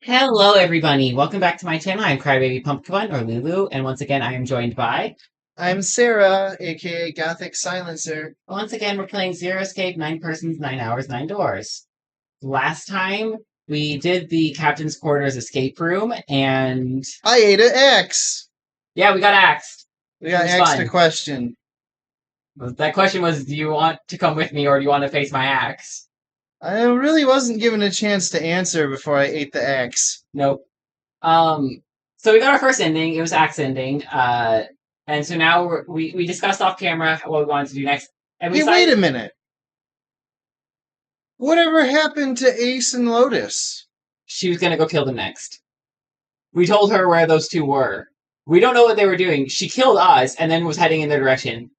Hello, everybody. Welcome back to my channel. I'm Crybaby Pumpkin or Lulu, and once again, I am joined by. I'm Sara, aka GothicSilencer. Once again, we're playing Zero Escape, 9 persons, 9 hours, 9 doors. Last time, we did the captain's quarters escape room, and I ate an X. yeah, we got axed. We got It was asked a fun. question. That question was, do you want to come with me or do you want to face my axe? I really wasn't given a chance to answer before I ate the X. Nope. So we got our first ending. It was axe ending. And so now we discussed off camera what we wanted to do next. And we Hey, wait a minute. Whatever happened to Ace and Lotus? She was going to go kill them next. We told her where those two were. We don't know what they were doing. She killed us and then was heading in their direction,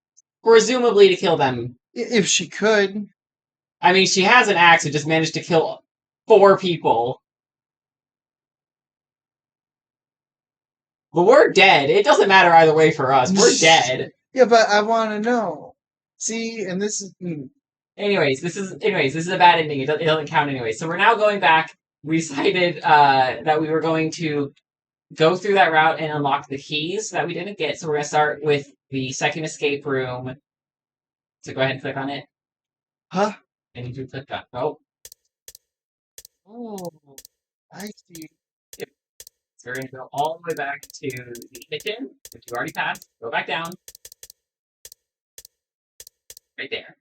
presumably to kill them. If she could. I mean, she has an axe and just managed to kill 4 people. But we're dead. It doesn't matter either way for us. We're dead. Yeah, but I want to know. See, and this is... Anyways, this is a bad ending. It doesn't count anyway. So we're now going back. We decided that we were going to go through that route and unlock the keys that we didn't get. So we're going to start with the second escape room. So go ahead and click on it. Huh? I need you to click that. Oh. Oh, I see. Yep. So we're going to go all the way back to the kitchen, which you already passed. Go back down. Right there.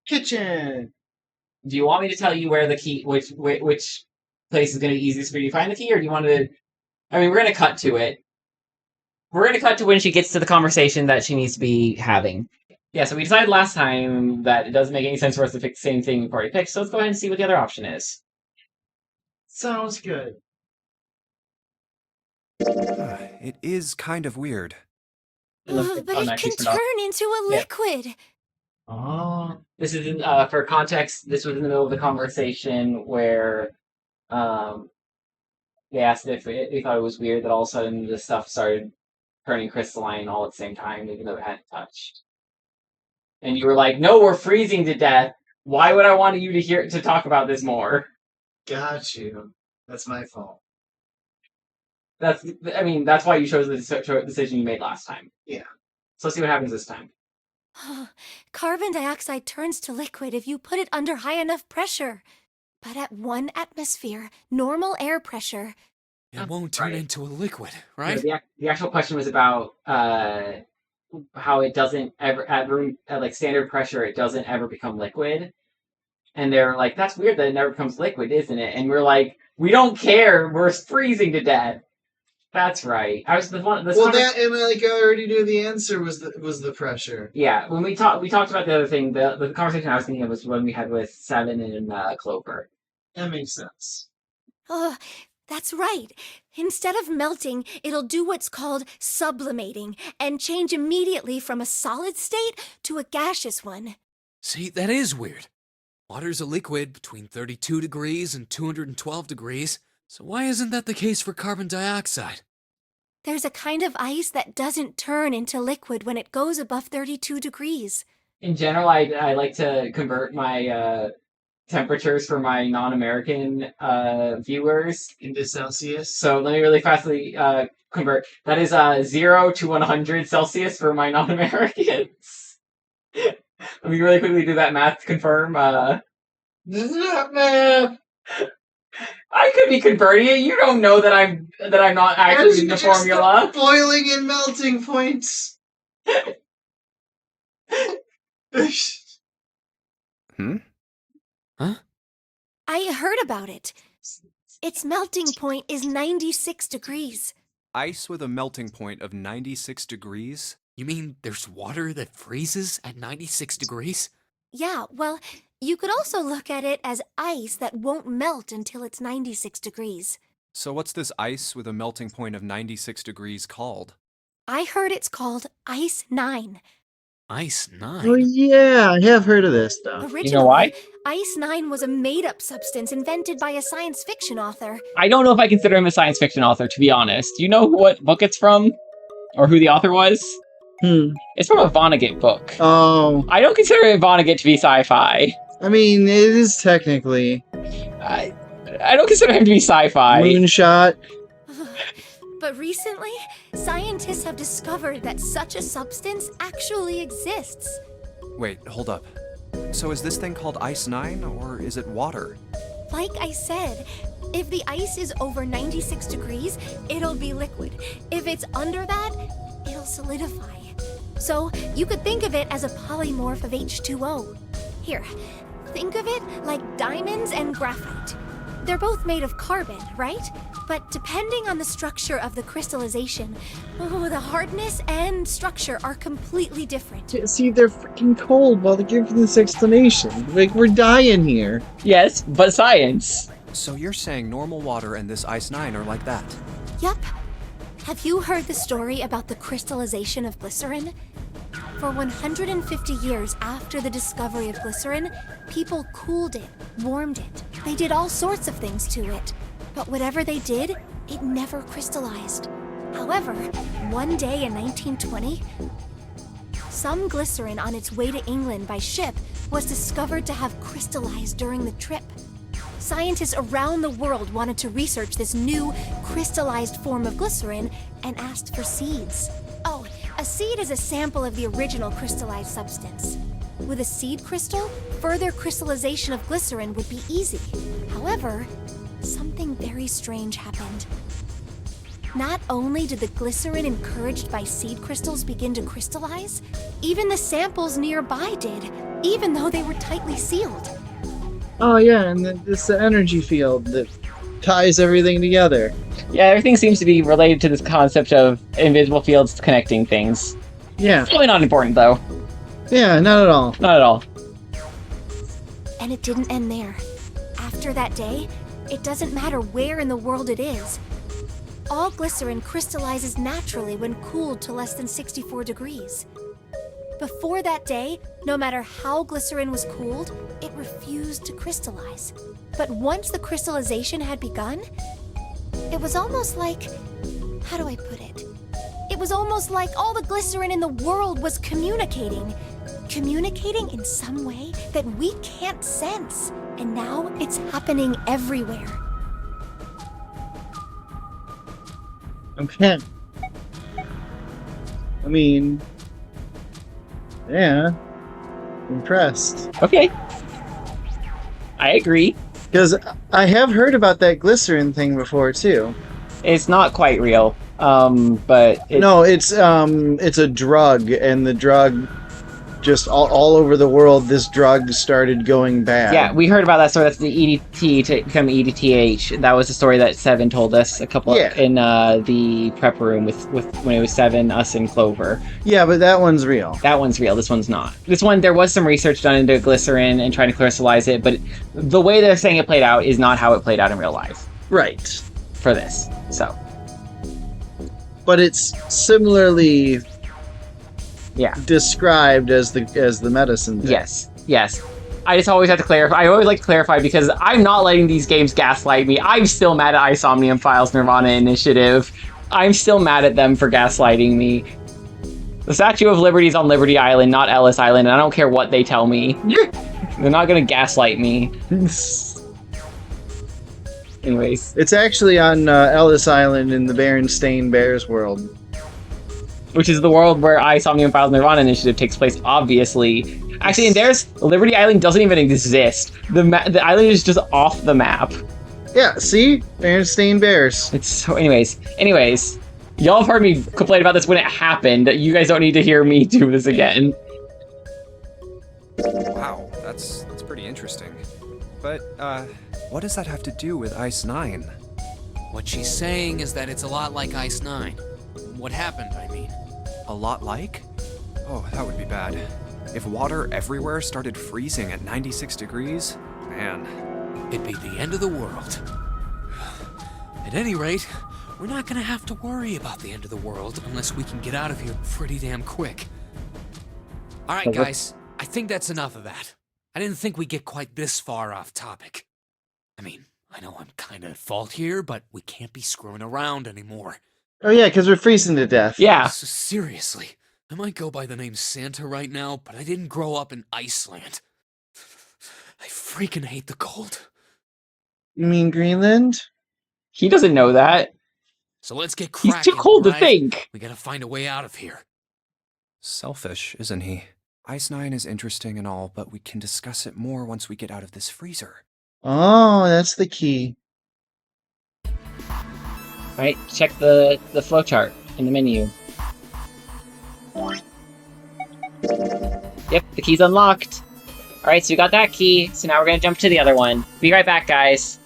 Kitchen. Do you want me to tell you where the key, which place is going to be easiest for you to find the key, or do you want to? I mean, we're going to cut to it. We're going to cut to when she gets to the conversation that she needs to be having. Yeah, so we decided last time that it doesn't make any sense for us to pick the same thing we've already picked, so let's go ahead and see what the other option is. Sounds good. It is kind of weird. But it can turn into a liquid. Oh, this is for context. This was in the middle of the conversation where they asked if they thought it was weird that all of a sudden the stuff started turning crystalline all at the same time, even though it hadn't touched. And you were like, "No, we're freezing to death. Why would I want you to talk about this more?" Got you. That's my fault. That's why you chose the decision you made last time. Yeah. So let's see what happens this time. Carbon dioxide turns to liquid if you put it under high enough pressure. But at 1 atmosphere, normal air pressure... It won't turn into a liquid, right? Yeah, the actual question was about how it doesn't ever, at like standard pressure, it doesn't ever become liquid. And they're like, that's weird that it never becomes liquid, isn't it? And we're like, we don't care, we're freezing to death. That's right. I was the one. Well, that and like I already knew the answer was the pressure. Yeah, when we talked about the other thing. The conversation I was thinking of was when we had with Seven and Clover. That makes sense. Oh, that's right. Instead of melting, it'll do what's called sublimating and change immediately from a solid state to a gaseous one. See, that is weird. Water's a liquid between 32 degrees and 212 degrees. So why isn't that the case for carbon dioxide? There's a kind of ice that doesn't turn into liquid when it goes above 32 degrees. In general, I like to convert my temperatures for my non-American viewers into Celsius. So let me really fastly convert. That is 0 to 100 Celsius for my non-Americans. Let me really quickly do that math to confirm. This is not math. I could be converting it. You don't know that I'm not actually in the formula. Boiling and melting points. Huh? I heard about it. Its melting point is 96 degrees. Ice with a melting point of 96 degrees? You mean there's water that freezes at 96 degrees? Yeah, well, you could also look at it as ice that won't melt until it's 96 degrees. So what's this ice with a melting point of 96 degrees called? I heard it's called Ice 9. Ice 9? Oh yeah, I have heard of this stuff. Originally, You know why? Ice 9 was a made-up substance invented by a science fiction author. I don't know if I consider him a science fiction author, to be honest. Do you know what book it's from? Or who the author was? It's from a Vonnegut book. Oh. I don't consider Vonnegut to be sci-fi. I mean, it is technically. I don't consider him to be sci-fi. Moonshot. But recently, scientists have discovered that such a substance actually exists. Wait, hold up. So is this thing called Ice 9, or is it water? Like I said, if the ice is over 96 degrees, it'll be liquid. If it's under that, it'll solidify. So you could think of it as a polymorph of H2O. Here, think of it like diamonds and graphite. They're both made of carbon, right? But depending on the structure of the crystallization, the hardness and structure are completely different. See, they're freaking cold while they're giving this explanation. Like, we're dying here. Yes, but science. So you're saying normal water and this Ice 9 are like that? Yup. Have you heard the story about the crystallization of glycerin? For 150 years after the discovery of glycerin, people cooled it, warmed it. They did all sorts of things to it. But whatever they did, it never crystallized. However, one day in 1920, some glycerin on its way to England by ship was discovered to have crystallized during the trip. Scientists around the world wanted to research this new crystallized form of glycerin and asked for seeds. Oh, a seed is a sample of the original crystallized substance. With a seed crystal, further crystallization of glycerin would be easy. However, something very strange happened. Not only did the glycerin encouraged by seed crystals begin to crystallize, even the samples nearby did, even though they were tightly sealed. Oh yeah, and it's the energy field that ties everything together. Yeah, everything seems to be related to this concept of invisible fields connecting things. Yeah. It's really not important, though. Yeah, not at all. Not at all. And it didn't end there. After that day, it doesn't matter where in the world it is. All glycerin crystallizes naturally when cooled to less than 64 degrees. Before that day, no matter how glycerin was cooled, it refused to crystallize. But once the crystallization had begun, it was almost like... how do I put it? It was almost like all the glycerin in the world was communicating. Communicating in some way that we can't sense. And now it's happening everywhere. Okay. I mean... yeah. Impressed. Okay. I agree. Because I have heard about that glycerin thing before, too. It's not quite real, but... No, it's a drug, and the drug... just all over the world, this drug started going bad. Yeah, we heard about that story. That's the EDT to become EDTH. That was the story that Seven told us in the prep room with when it was Seven, us, and Clover. Yeah, but that one's real. That one's real. This one's not. This one, there was some research done into glycerin and trying to crystallize it, but the way they're saying it played out is not how it played out in real life. Right. For this, so. But it's similarly... yeah. described as the medicine thing. Yes. I just always have to clarify. I always like to clarify because I'm not letting these games gaslight me. I'm still mad at Isomnium Files Nirvana Initiative. I'm still mad at them for gaslighting me. The Statue of Liberty is on Liberty Island, not Ellis Island, and I don't care what they tell me. They're not gonna gaslight me. Anyways. It's actually on Ellis Island in the Berenstain Bears world. Which is the world where Isomnium Files Nirvana Initiative takes place, obviously. Actually, and there's Liberty Island doesn't even exist. The island is just off the map. Yeah, see? Berenstain Bears. It's so... Anyways. Y'all have heard me complain about this when it happened. You guys don't need to hear me do this again. Wow, that's pretty interesting. But, what does that have to do with Ice 9? What she's saying is that it's a lot like Ice 9. What happened, I mean. A lot like? Oh, that would be bad. If water everywhere started freezing at 96 degrees, man. It'd be the end of the world. At any rate, we're not gonna have to worry about the end of the world unless we can get out of here pretty damn quick. Alright, guys, I think that's enough of that. I didn't think we'd get quite this far off topic. I mean, I know I'm kinda at fault here, but we can't be screwing around anymore. Oh yeah, because we're freezing to death. Yeah. So seriously, I might go by the name Santa right now, but I didn't grow up in Iceland. I freaking hate the cold. You mean Greenland? He doesn't know that. So let's get He's cracking. too cold to alright? think. We gotta find a way out of here. Selfish, isn't he? Ice 9 is interesting and all, but we can discuss it more once we get out of this freezer. Oh, that's the key. Alright, check the flowchart in the menu. Yep, the key's unlocked. Alright, so we got that key, so now we're gonna jump to the other one. Be right back, guys.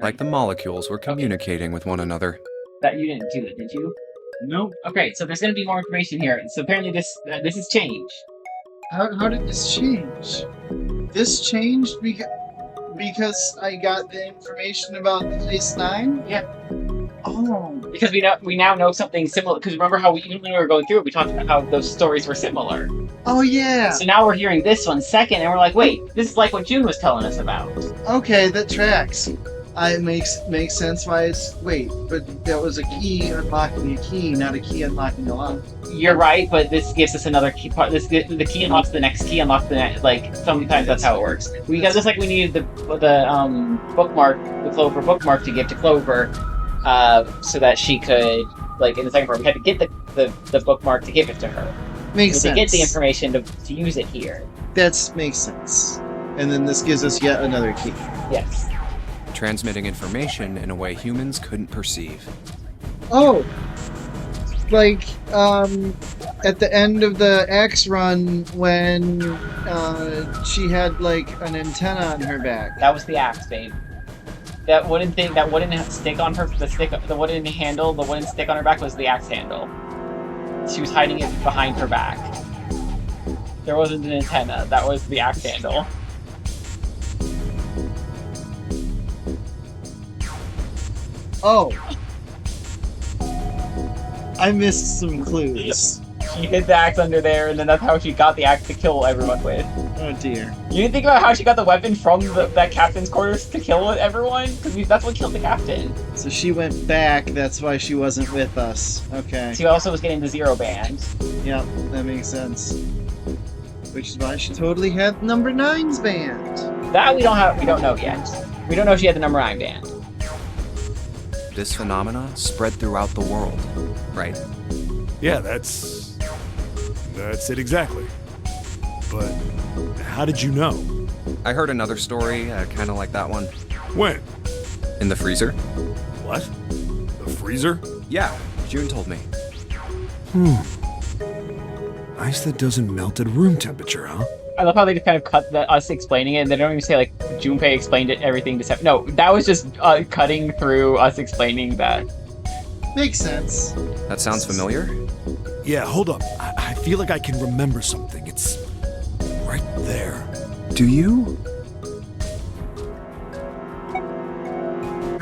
Like the molecules were communicating with one another. That you didn't do it, did you? Nope. Okay, so there's gonna be more information here. So apparently this has changed. How did this change? This changed because I got the information about Ice 9? Yeah. Oh. Because we now know something similar. Because remember how even when we were going through it, we talked about how those stories were similar. Oh, yeah. So now we're hearing this one second, and we're like, wait, this is like what June was telling us about. Okay, that tracks. It makes sense why it's... Wait, but that was a key unlocking a key, not a key unlocking a lock. You're right, but this gives us another key part. The key unlocks the next key, unlocks the next. Like sometimes that's how it works. We got just like we needed the bookmark, the Clover bookmark to give to Clover, so that she could like in the second part we had to get the bookmark to give it to her. Makes to sense. get the information to use it here. That makes sense. And then this gives us yet another key. Yes. Transmitting information in a way humans couldn't perceive. Oh! Like, at the end of the X run when she had like an antenna on her back. That was the axe, babe. That wooden thing, that wooden stick on her, the wooden handle, the wooden stick on her back was the axe handle. She was hiding it behind her back. There wasn't an antenna, that was the axe handle. Oh! I missed some clues. She hid the axe under there, and then that's how she got the axe to kill everyone with. Oh dear. You didn't think about how she got the weapon from that captain's quarters to kill everyone? Because that's what killed the captain. So she went back, that's why she wasn't with us. Okay. She also was getting the zero band. Yep, that makes sense. Which is why she totally had number 9's band. That we don't know yet. We don't know if she had the number 9 band. This phenomena spread throughout the world, right? Yeah, that's it exactly. But how did you know? I heard another story, kind of like that one. When? In the freezer? What? The freezer? Yeah, June told me. Ice that doesn't melt at room temperature, huh? I love how they just kind of cut us explaining it, and they don't even say, like, Junpei explained it, everything to Sep. No, that was just cutting through us explaining that. Makes sense. That sounds familiar? Yeah, hold up. I feel like I can remember something. It's right there. Do you?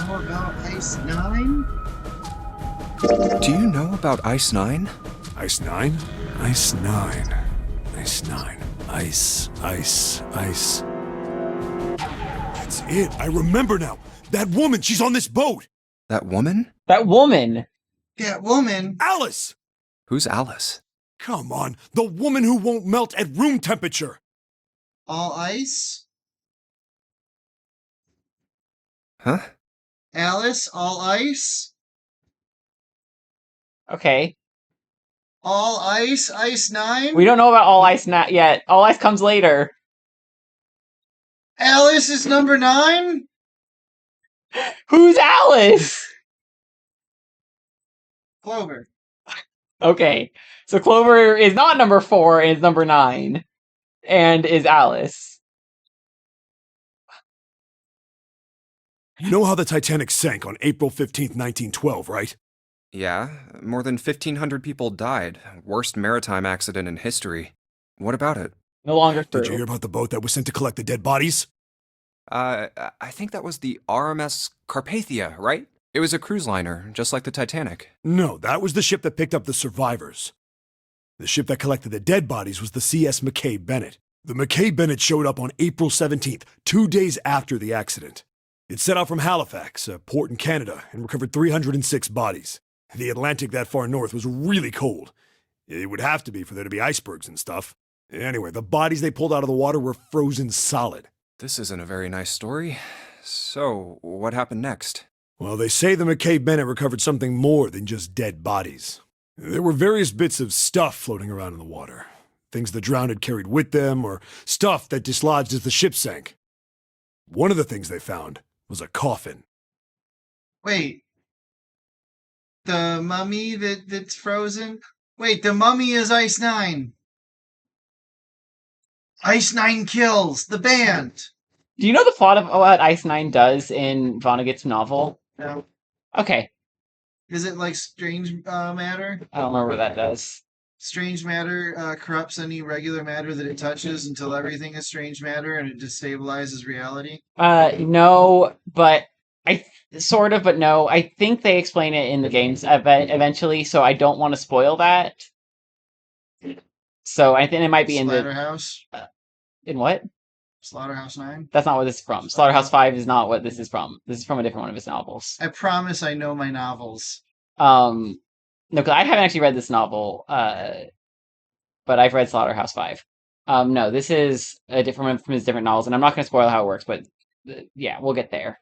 How about Ice 9? Do you know about Ice 9? Ice 9? Ice 9. Ice 9. Ice. That's it. I remember now. That woman, she's on this boat. That woman? That woman! That woman. Alice! Who's Alice? Come on, the woman who won't melt at room temperature. All ice? Huh? Alice, all ice? Okay. All ice, Ice 9? We don't know about All Ice not yet. All Ice comes later. Alice is number 9? Who's Alice? Clover. Okay. So Clover is not number 4 and is number 9. And is Alice. You know how the Titanic sank on April 15th, 1912, right? Yeah, more than 1,500 people died. Worst maritime accident in history. What about it? No longer true. Did you hear about the boat that was sent to collect the dead bodies? I think that was the RMS Carpathia, right? It was a cruise liner, just like the Titanic. No, that was the ship that picked up the survivors. The ship that collected the dead bodies was the CS McKay Bennett. The McKay Bennett showed up on April 17th, 2 days after the accident. It set out from Halifax, a port in Canada, and recovered 306 bodies. The Atlantic that far north was really cold. It would have to be for there to be icebergs and stuff. Anyway, the bodies they pulled out of the water were frozen solid. This isn't a very nice story. So, what happened next? Well, they say the McKay Bennett recovered something more than just dead bodies. There were various bits of stuff floating around in the water. Things the drowned had carried with them, or stuff that dislodged as the ship sank. One of the things they found was a coffin. Wait. The mummy that's frozen? Wait, the mummy is Ice Nine. Ice Nine Kills, the band. Do you know the plot of what Ice Nine does in Vonnegut's novel? No. Okay, Is it like strange matter? I don't remember what that does. Strange matter corrupts any regular matter that it touches until everything is strange matter and it destabilizes reality. No, but sort of, but no. I think they explain it in the games eventually, so I don't want to spoil that. So I think it might be in the Slaughterhouse? in what? Slaughterhouse 9? That's not what this is from. Slaughterhouse 5 is not what this is from. This is from a different one of his novels. I promise I know my novels. No, because I haven't actually read this novel, but I've read Slaughterhouse 5. No, this is a different one from his different novels, and I'm not going to spoil how it works, but yeah, we'll get there.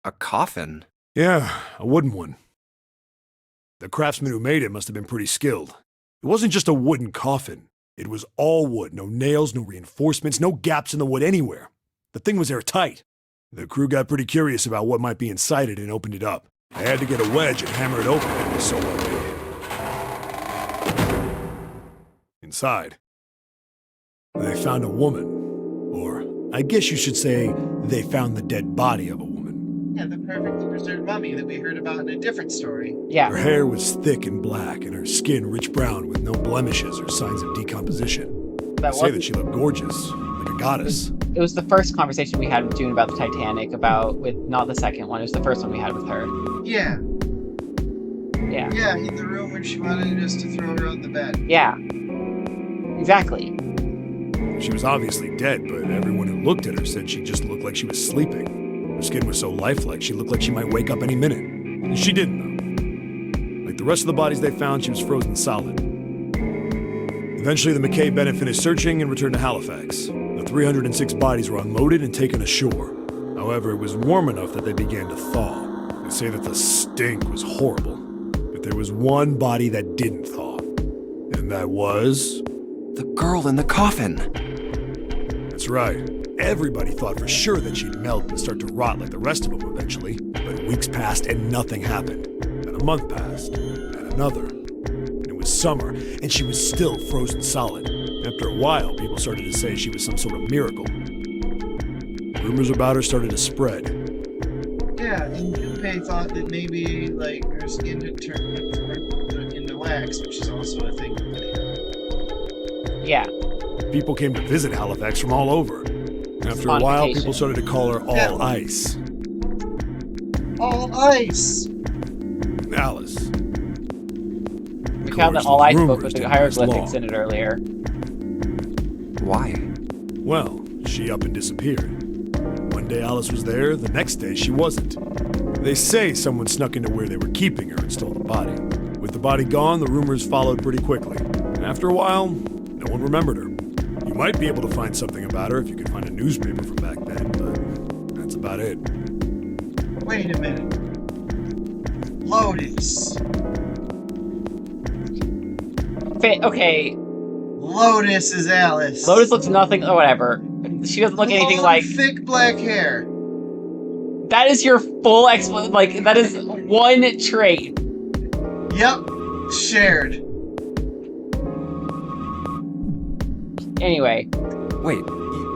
A coffin? Yeah, a wooden one. The craftsman who made it must have been pretty skilled. It wasn't just a wooden coffin. It was all wood, no nails, no reinforcements, no gaps in the wood anywhere. The thing was airtight. The crew got pretty curious about what might be inside it and opened it up. They had to get a wedge and hammer it open. It was so well made. Inside, they found a woman. Or, I guess you should say, they found the dead body of a woman. Yeah, the perfectly preserved mummy that we heard about in a different story. Yeah. Her hair was thick and black, and her skin rich brown with no blemishes or signs of decomposition. They say that she looked gorgeous, like a goddess. It was the first conversation we had with June about the Titanic, not the second one. It was the first one we had with her. Yeah. Yeah. Yeah, in the room when she wanted us to throw her on the bed. Yeah. Exactly. She was obviously dead, but everyone who looked at her said she just looked like she was sleeping. Her skin was so lifelike, she looked like she might wake up any minute. And she didn't, though. Like the rest of the bodies they found, she was frozen solid. Eventually, the McKay Bennett finished searching and returned to Halifax. The 306 bodies were unloaded and taken ashore. However, it was warm enough that they began to thaw. They say that the stink was horrible. But there was one body that didn't thaw. And that was... The girl in the coffin! That's right. Everybody thought for sure that she'd melt and start to rot like the rest of them eventually. But weeks passed and nothing happened. And a month passed. And another. And it was summer, and she was still frozen solid. After a while, people started to say she was some sort of miracle. Rumors about her started to spread. Yeah, and Junpei thought that maybe, like, her skin had turned into wax, which is also a thing. Yeah. People came to visit Halifax from all over. After a while, people started to call her All Ice. All Ice! Alice. We found that All Ice book with the hieroglyphics in it earlier. Why? Well, she up and disappeared. One day Alice was there, the next day she wasn't. They say someone snuck into where they were keeping her and stole the body. With the body gone, the rumors followed pretty quickly. After a while, no one remembered her. You might be able to find something about her if you could find a newspaper from back then, but that's about it. Wait a minute. Lotus. Okay. Lotus is Alice. Lotus looks nothing. Oh, whatever. She doesn't look anything like. Thick black hair. That is your full like, that is one trait. Yep. Shared. Anyway. Wait,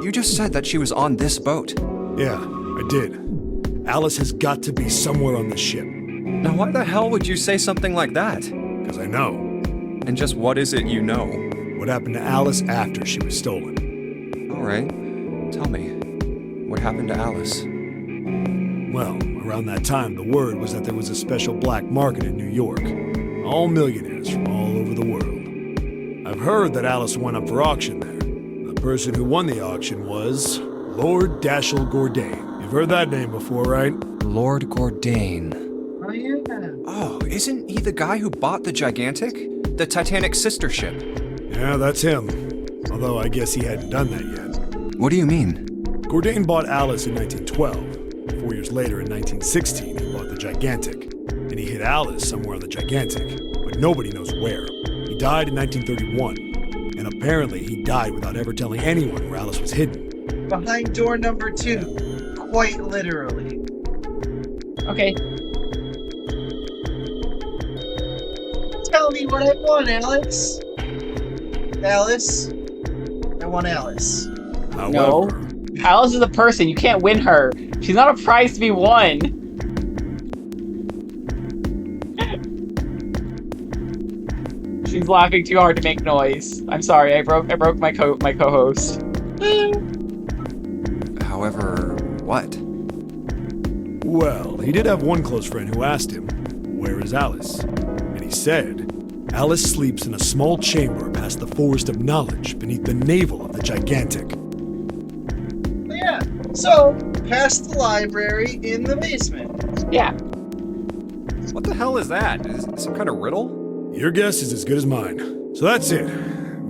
you just said that she was on this boat. Yeah, I did. Alice has got to be somewhere on the ship. Now why the hell would you say something like that? Because I know. And just what is it you know? What happened to Alice after she was stolen? Alright, tell me. What happened to Alice? Well, around that time, the word was that there was a special black market in New York. All millionaires from all over the world. I've heard that Alice went up for auction there. The person who won the auction was Lord Dashiell Gordain. You've heard that name before, right? Lord Gordain. Oh, yeah. Oh, isn't he the guy who bought the Gigantic? The Titanic sister ship? Yeah, that's him. Although I guess he hadn't done that yet. What do you mean? Bourdain bought Alice in 1912. 4 years later, in 1916, he bought the Gigantic. And he hid Alice somewhere on the Gigantic, but nobody knows where. He died in 1931, and apparently he died without ever telling anyone where Alice was hidden. Behind door number 2. Quite literally. Okay. Tell me what I want, Alex. Alice. I want Alice. No. However, Alice is a person. You can't win her. She's not a prize to be won. She's laughing too hard to make noise. I'm sorry. I broke my co-host. However, what? well, he did have one close friend who asked him, "Where is Alice?" And he said, "Alice sleeps in a small chamber past the Forest of Knowledge beneath the navel of the Gigantic." Yeah. So, past the library in the basement. Yeah. What the hell is that? Is it some kind of riddle? Your guess is as good as mine. So that's it.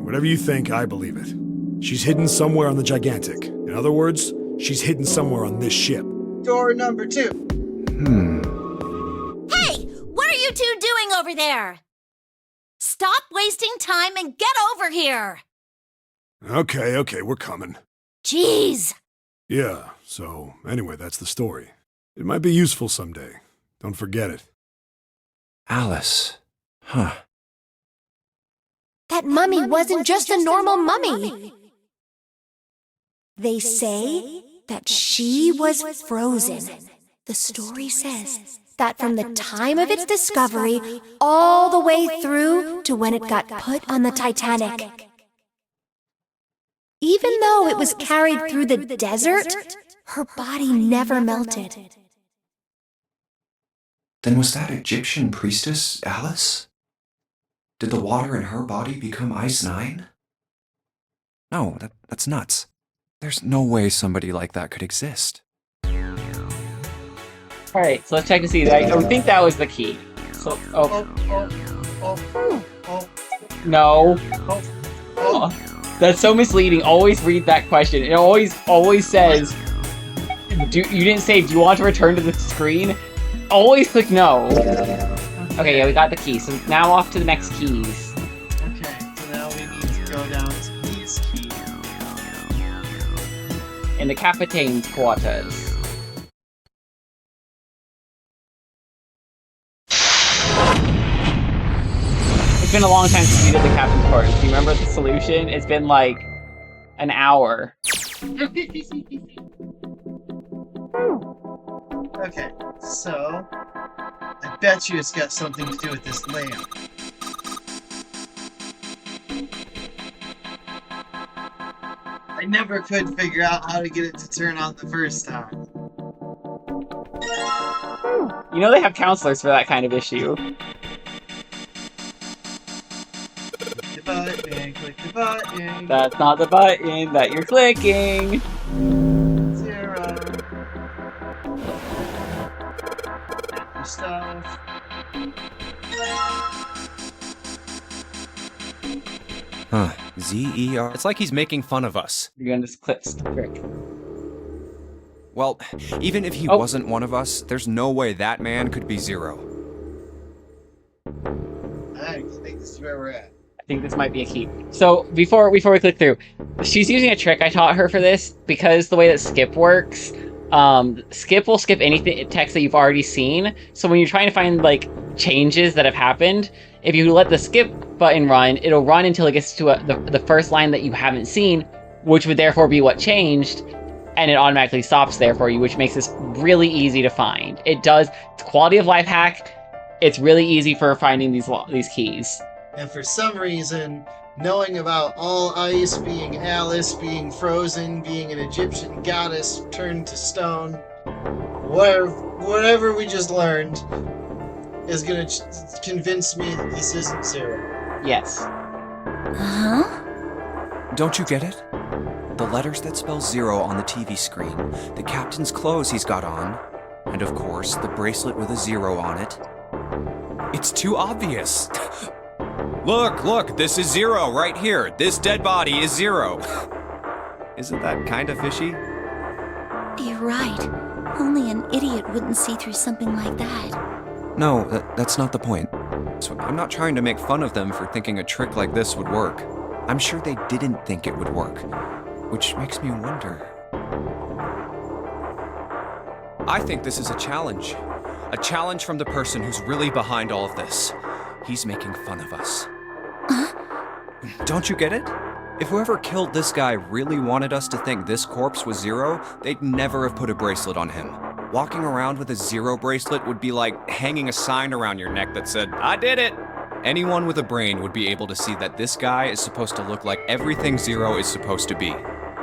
Whatever you think, I believe it. She's hidden somewhere on the Gigantic. In other words, she's hidden somewhere on this ship. Door number 2. Hey, what are you two doing over there? Stop wasting time and get over here. Okay, we're coming. Jeez. Yeah, so anyway, that's the story. It might be useful someday. Don't forget it. Alice. Huh. That mummy wasn't just a normal mummy. They say that she was frozen. The story says that from the time of its discovery all the way through to when it got put on the Titanic. Even though it was carried through the desert, her body never melted. Then was that Egyptian priestess Alice? Did the water in her body become Ice 9? No, that's nuts. There's no way somebody like that could exist. Alright, so let's check to see. I think that was the key. So, no. Oh, that's so misleading. Always read that question. It always says, you didn't say, do you want to return to the screen? Always click no. Okay, yeah, we got the key. So now off to the next keys. Okay, so now we need to go down to these keys. In the Capitain's quarters. It's been a long time since we did the Captain's quarters. Do you remember the solution? It's been like an hour. Okay, so I bet you it's got something to do with this lamp. I never could figure out how to get it to turn on the first time. You know they have counselors for that kind of issue. Click the button, click the button. That's not the button that you're clicking. 0. After stuff. Huh. Z-E-R. It's like he's making fun of us. You're gonna just click trick. Well, even if he wasn't one of us, there's no way that man could be Zero. I think this is where we're at. I think this might be a key. So before we click through, she's using a trick I taught her for this because the way that skip works, skip will skip anything text that you've already seen. So when you're trying to find like changes that have happened, if you let the skip button run, it'll run until it gets to the first line that you haven't seen, which would therefore be what changed, and it automatically stops there for you, which makes this really easy to find. It's a quality of life hack. It's really easy for finding these keys. And for some reason, knowing about all ice, being Alice, being frozen, being an Egyptian goddess turned to stone, whatever we just learned is gonna convince me that this isn't Zero. Yes. Huh? Don't you get it? The letters that spell Zero on the TV screen, the captain's clothes he's got on, and of course, the bracelet with a 0 on it. It's too obvious. Look, this is Zero right here. This dead body is Zero. Isn't that kind of fishy? right. Only an idiot wouldn't see through something like that. No, that's not the point. So I'm not trying to make fun of them for thinking a trick like this would work. I'm sure they didn't think it would work, which makes me wonder. I think this is a challenge. A challenge from the person who's really behind all of this. He's making fun of us. Don't you get it? If whoever killed this guy really wanted us to think this corpse was Zero, they'd never have put a bracelet on him. Walking around with a Zero bracelet would be like hanging a sign around your neck that said, "I did it!" Anyone with a brain would be able to see that this guy is supposed to look like everything Zero is supposed to be.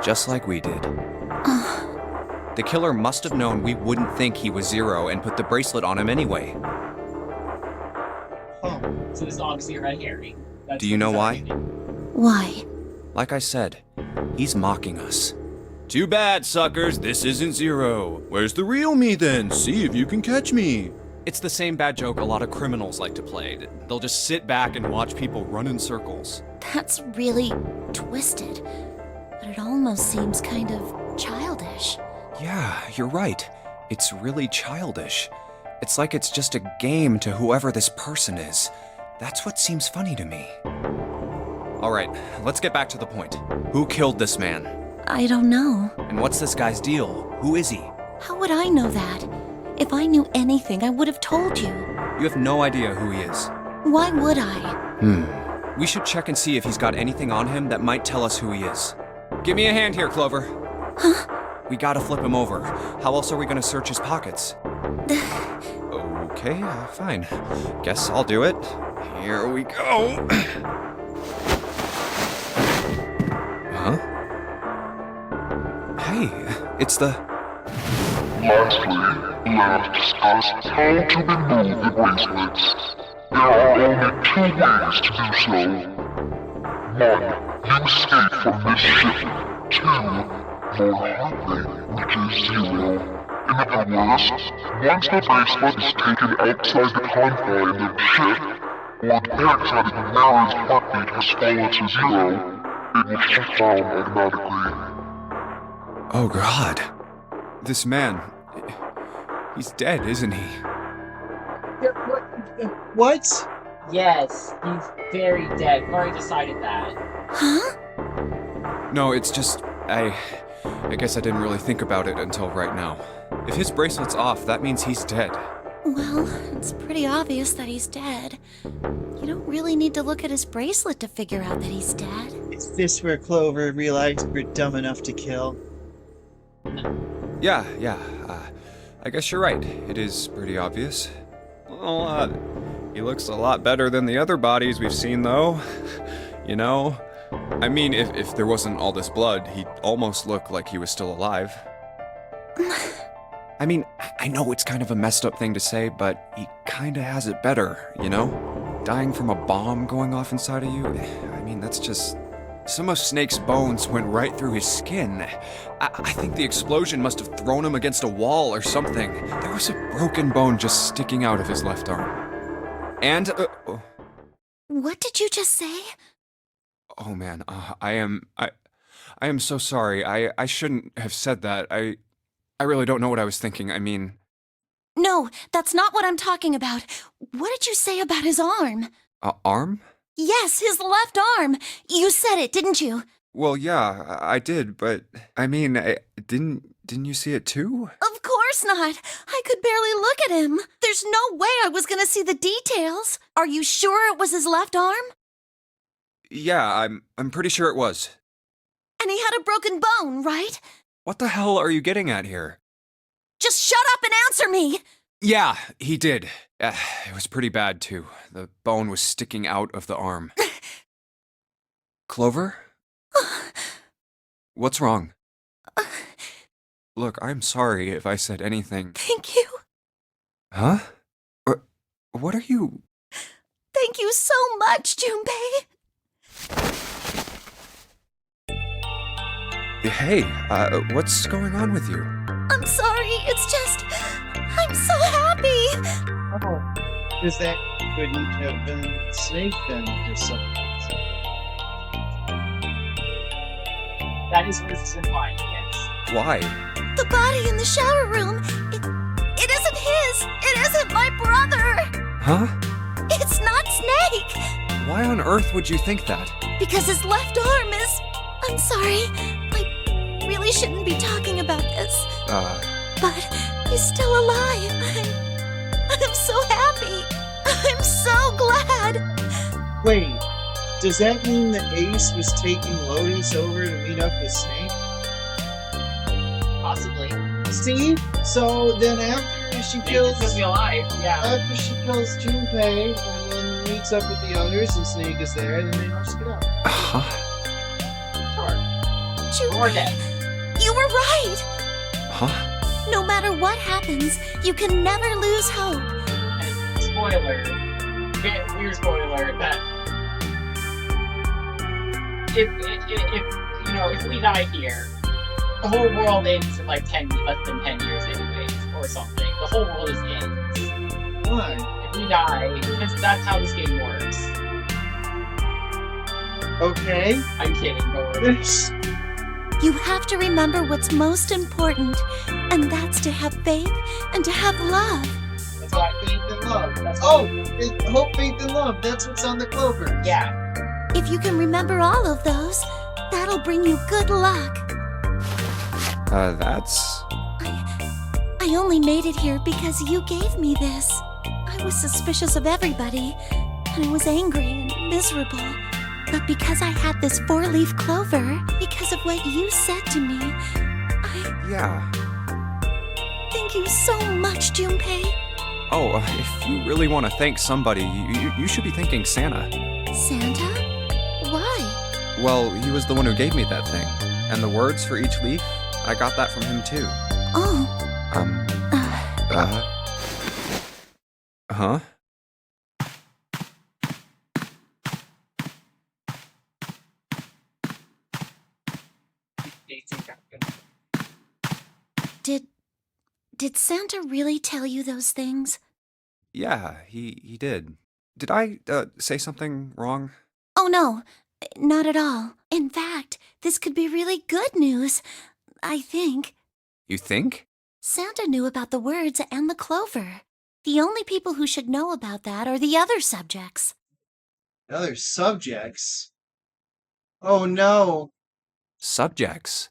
Just like we did. The killer must have known we wouldn't think he was Zero and put the bracelet on him anyway. Oh. So this is obviously a red herring. Do you know why? Why? Like I said, he's mocking us. Too bad, suckers, this isn't Zero. Where's the real me then? See if you can catch me. It's the same bad joke a lot of criminals like to play. They'll just sit back and watch people run in circles. That's really twisted. But it almost seems kind of childish. Yeah, you're right. It's really childish. It's like it's just a game to whoever this person is. That's what seems funny to me. All right, let's get back to the point. Who killed this man? I don't know. And what's this guy's deal? Who is he? How would I know that? If I knew anything, I would have told you. You have no idea who he is. Why would I? We should check and see if he's got anything on him that might tell us who he is. Give me a hand here, Clover. Huh? We gotta flip him over. How else are we gonna search his pockets? Okay, fine. Guess I'll do it. Here we go. Huh? Hey, it's the... Lastly, let us discuss how to remove the bracelets. There are only two ways to do so. 1. You escape from this ship. 2. More likely, reaches Zero. In other words, once the bracelet is taken outside the confine of the ship, or the parasitic Mary's heartbeat has fallen to 0, it will shut down automatically. Oh God. This man... He's dead, isn't he? What? Yes, he's very dead. We've already decided that. Huh? No, it's just... I guess I didn't really think about it until right now. If his bracelet's off, that means he's dead. Well, it's pretty obvious that he's dead. You don't really need to look at his bracelet to figure out that he's dead. Is this where Clover realized we're dumb enough to kill? Yeah, I guess you're right. It is pretty obvious. Well, he looks a lot better than the other bodies we've seen, though. You know? I mean, if there wasn't all this blood, he'd almost look like he was still alive. I mean, I know it's kind of a messed up thing to say, but he kinda has it better, you know? Dying from a bomb going off inside of you, I mean, that's just... Some of Snake's bones went right through his skin. I think the explosion must have thrown him against a wall or something. There was a broken bone just sticking out of his left arm. And, What did you just say? oh man, I am so sorry. I shouldn't have said that. I really don't know what I was thinking. I mean... No, that's not what I'm talking about. What did you say about his arm? Arm? Yes, his left arm. You said it, didn't you? Well, yeah, I did, but I mean, didn't you see it too? Of course not. I could barely look at him. There's no way I was gonna see the details. Are you sure it was his left arm? Yeah, I'm pretty sure it was. And he had a broken bone, right? What the hell are you getting at here? Just shut up and answer me! Yeah, he did. It was pretty bad, too. The bone was sticking out of the arm. Clover? What's wrong? Look, I'm sorry if I said anything. Thank you. Huh? What are you... Thank you so much, Junpei. Hey, what's going on with you? I'm sorry, it's just... I'm so happy! Oh, because that couldn't have been Snake then, or something. That is what it's implying, yes. Why? The body in the shower room. It isn't his. It isn't my brother. Huh? It's not Snake. Why on earth would you think that? Because his left arm is... I'm sorry. I really shouldn't be talking about this. But he's still alive. I'm so happy. I'm so glad. Wait, does that mean that Ace was taking Lotus over to meet up with Snake? Possibly. See? So then after she kills... Snake is alive, yeah. After she kills Junpei and then meets up with the others and Snake is there, then they just get out. Sure. Or dead. You were right. Huh? No matter what happens, you can never lose hope. And spoiler, weird spoiler, that if we die here, the whole world ends in like less than 10 years anyways, or something. The whole world is ends. Why? If we die, that's how this game works. Okay. I'm kidding, but You have to remember what's most important, and that's to have faith and to have love. that's why Faith and love. That's Hope, faith, and love. That's what's on the clover. yeah. If you can remember all of those, that'll bring you good luck. That's... I only made it here because you gave me this. I was suspicious of everybody, and I was angry and miserable. But because I had this 4-leaf clover, because of what you said to me, Yeah. thank you so much, Junpei. Oh, if you really want to thank somebody, you should be thanking Santa. Santa? Why? Well, he was the one who gave me that thing. And the words for each leaf, I got that from him too. Oh. Huh? Did Santa really tell you those things? Yeah, he did. Did I, say something wrong? Oh no, not at all. In fact, this could be really good news, I think. You think? Santa knew about the words and the clover. The only people who should know about that are the other subjects. Other subjects? Oh no. Subjects?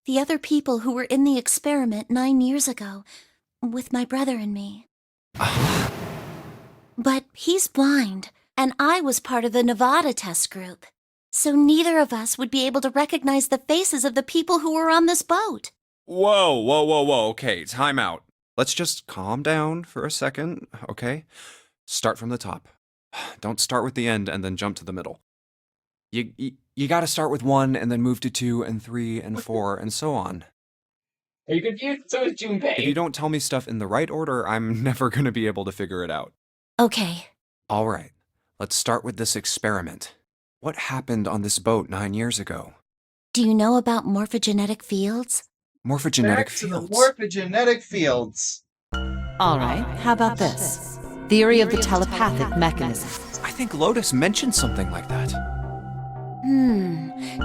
The other people who were in the experiment 9 years ago, with my brother and me. But he's blind, and I was part of the Nevada test group. So neither of us would be able to recognize the faces of the people who were on this boat. Whoa. Okay, time out. Let's just calm down for a second, okay? Start from the top. Don't start with the end and then jump to the middle. You gotta start with 1 and then move to 2 and 3 and 4 and so on. Are you confused? So is Junpei. If you don't tell me stuff in the right order, I'm never gonna be able to figure it out. Okay. All right, let's start with this experiment. What happened on this boat 9 years ago? Do you know about morphogenetic fields? Morphogenetic Back to fields. the morphogenetic fields. All right, how about this? Theory of the telepathic mechanism. I think Lotus mentioned something like that.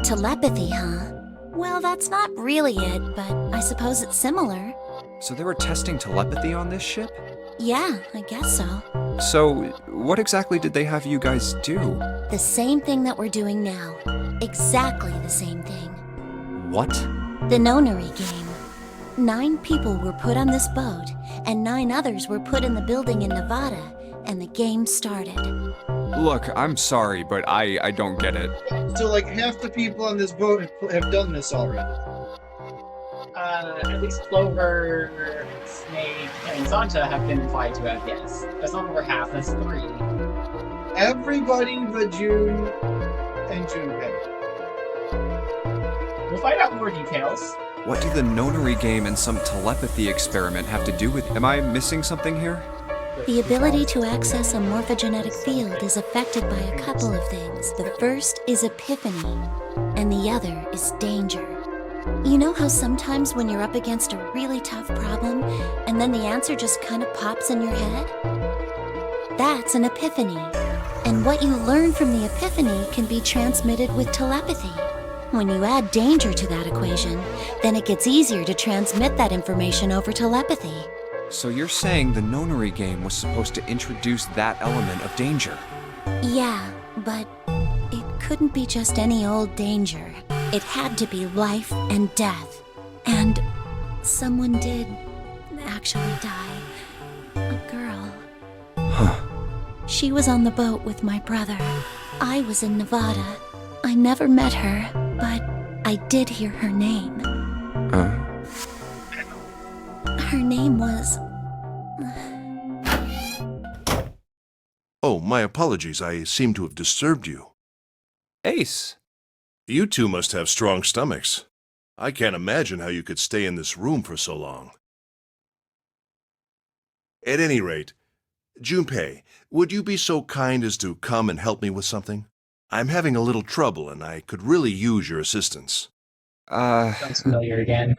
Telepathy, huh? Well, that's not really it, but I suppose it's similar. So they were testing telepathy on this ship? Yeah, I guess so. So, what exactly did they have you guys do? The same thing that we're doing now. Exactly the same thing. What? The nonary game. 9 people were put on this boat, and 9 others were put in the building in Nevada, and the game started. Look, I'm sorry, but I don't get it. So like half the people on this boat have done this already. At least Clover, Snake, and Santa have been implied to have, yes. That's not over half, that's 3. Everybody but June and Junpei. We'll find out more details. What do the nonary game and some telepathy experiment have to do with... Am I missing something here? The ability to access a morphogenetic field is affected by a couple of things. The first is epiphany, and the other is danger. You know how sometimes when you're up against a really tough problem, and then the answer just kind of pops in your head? That's an epiphany. And what you learn from the epiphany can be transmitted with telepathy. When you add danger to that equation, then it gets easier to transmit that information over telepathy. So you're saying the nonary game was supposed to introduce that element of danger? Yeah, but it couldn't be just any old danger. It had to be life and death. And someone did actually die. A girl. Huh. She was on the boat with my brother. I was in Nevada. I never met her, but I did hear her name. Her name was... Oh, my apologies. I seem to have disturbed you. Ace. You two must have strong stomachs. I can't imagine how you could stay in this room for so long. At any rate, Junpei, would you be so kind as to come and help me with something? I'm having a little trouble, and I could really use your assistance. Sounds familiar again.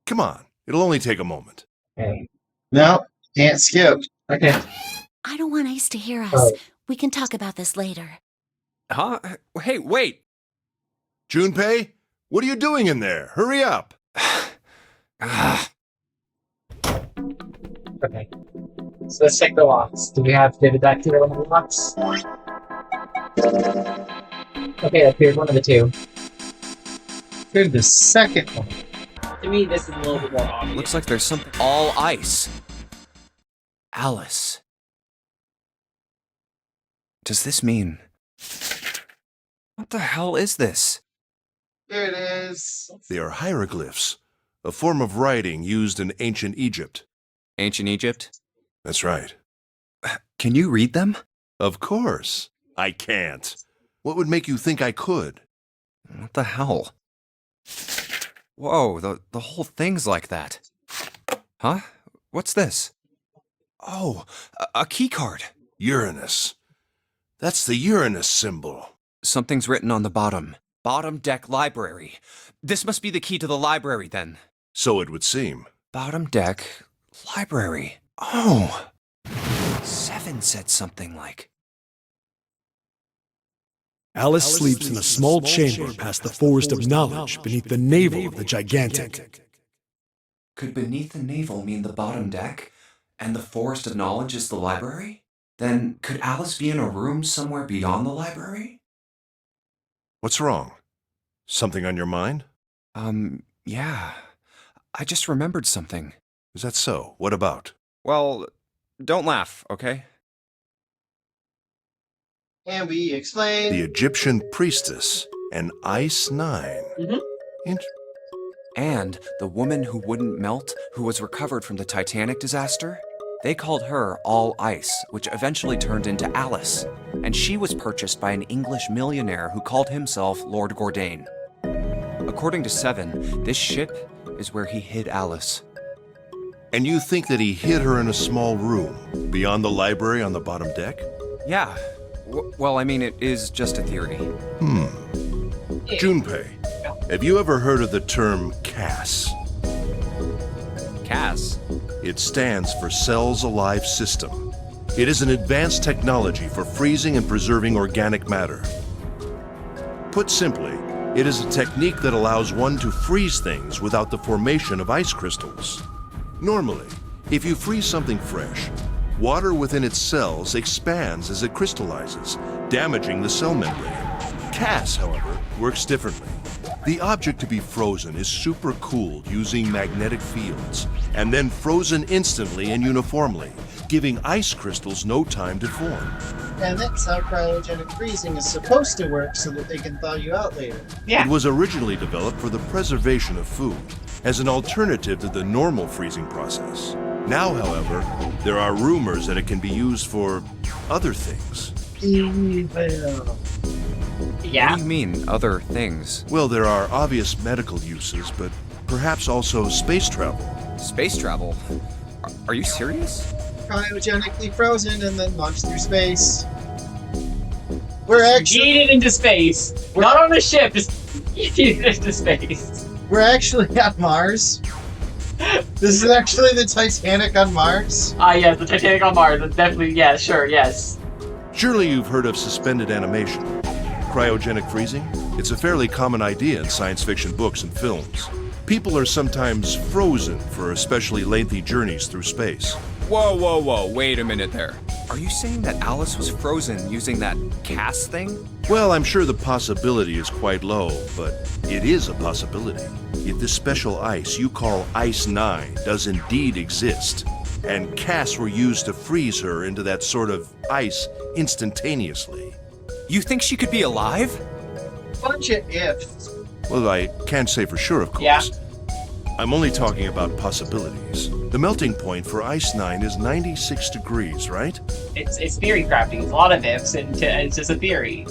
Come on. It'll only take a moment. Okay. No, can't skip. Okay. I don't want Ace to hear us. Oh. We can talk about this later. Huh? Hey, wait! Junpei, what are you doing in there? Hurry up! Okay. So let's check the locks. Do we have David activate one of the locks? Okay, that cleared one of the two. Here's the second one. To me, this is a little bit more obvious. Looks like there's something. All ice. Alice. Does this mean... What the hell is this? There it is. They are hieroglyphs, a form of writing used in ancient Egypt. Ancient Egypt? That's right. Can you read them? Of course. I can't. What would make you think I could? What the hell? Whoa, the whole thing's like that. Huh? What's this? Oh, a key card. Uranus. That's the Uranus symbol. Something's written on the bottom. Bottom deck library. This must be the key to the library, then. So it would seem. Bottom deck library. Oh! 7 said something like... Alice sleeps in a small chamber past the forest of knowledge beneath the navel of the gigantic. Could beneath the navel mean the bottom deck? And the forest of knowledge is the library? Then could Alice be in a room somewhere beyond the library? What's wrong? Something on your mind? Yeah. I just remembered something. Is that so? What about? Well, don't laugh, okay? And we explain. The Egyptian priestess, an Ice 9. And the woman who wouldn't melt, who was recovered from the Titanic disaster? They called her All Ice, which eventually turned into Alice. And she was purchased by an English millionaire who called himself Lord Gordain. According to 7, this ship is where he hid Alice. And you think that he hid her in a small room, beyond the library on the bottom deck? Yeah. Well, I mean, it is just a theory. Junpei, have you ever heard of the term CAS? Cass? It stands for Cells Alive System. It is an advanced technology for freezing and preserving organic matter. Put simply, it is a technique that allows one to freeze things without the formation of ice crystals. Normally, if you freeze something fresh, water within its cells expands as it crystallizes, damaging the cell membrane. CAS, however, works differently. The object to be frozen is supercooled using magnetic fields, and then frozen instantly and uniformly, giving ice crystals no time to form. And that's how cryogenic freezing is supposed to work so that they can thaw you out later. Yeah. It was originally developed for the preservation of food, as an alternative to the normal freezing process. Now, however, there are rumors that it can be used for other things. Yeah. What do you mean, other things? Well, there are obvious medical uses, but perhaps also space travel. Space travel? Are you serious? Cryogenically frozen and then launched through space. We're actually Yeeted into space. We're not on a ship, just yeeted into space. we're actually on Mars. This is actually the Titanic on Mars. Yeah, the Titanic on Mars. That's definitely, yeah, sure, yes. Surely you've heard of suspended animation. cryogenic freezing? It's a fairly common idea in science fiction books and films. People are sometimes frozen for especially lengthy journeys through space. Whoa, wait a minute there. Are you saying that Alice was frozen using that cast thing? Well, I'm sure the possibility is quite low, but it is a possibility. If this special ice you call Ice 9 does indeed exist, and casts were used to freeze her into that sort of ice instantaneously. You think she could be alive? Bunch of ifs. Well, I can't say for sure, of course. Yeah. I'm only talking about possibilities. The melting point for Ice 9 is 96 degrees, right? It's theory crafting. It's a lot of ifs, and it's just a theory.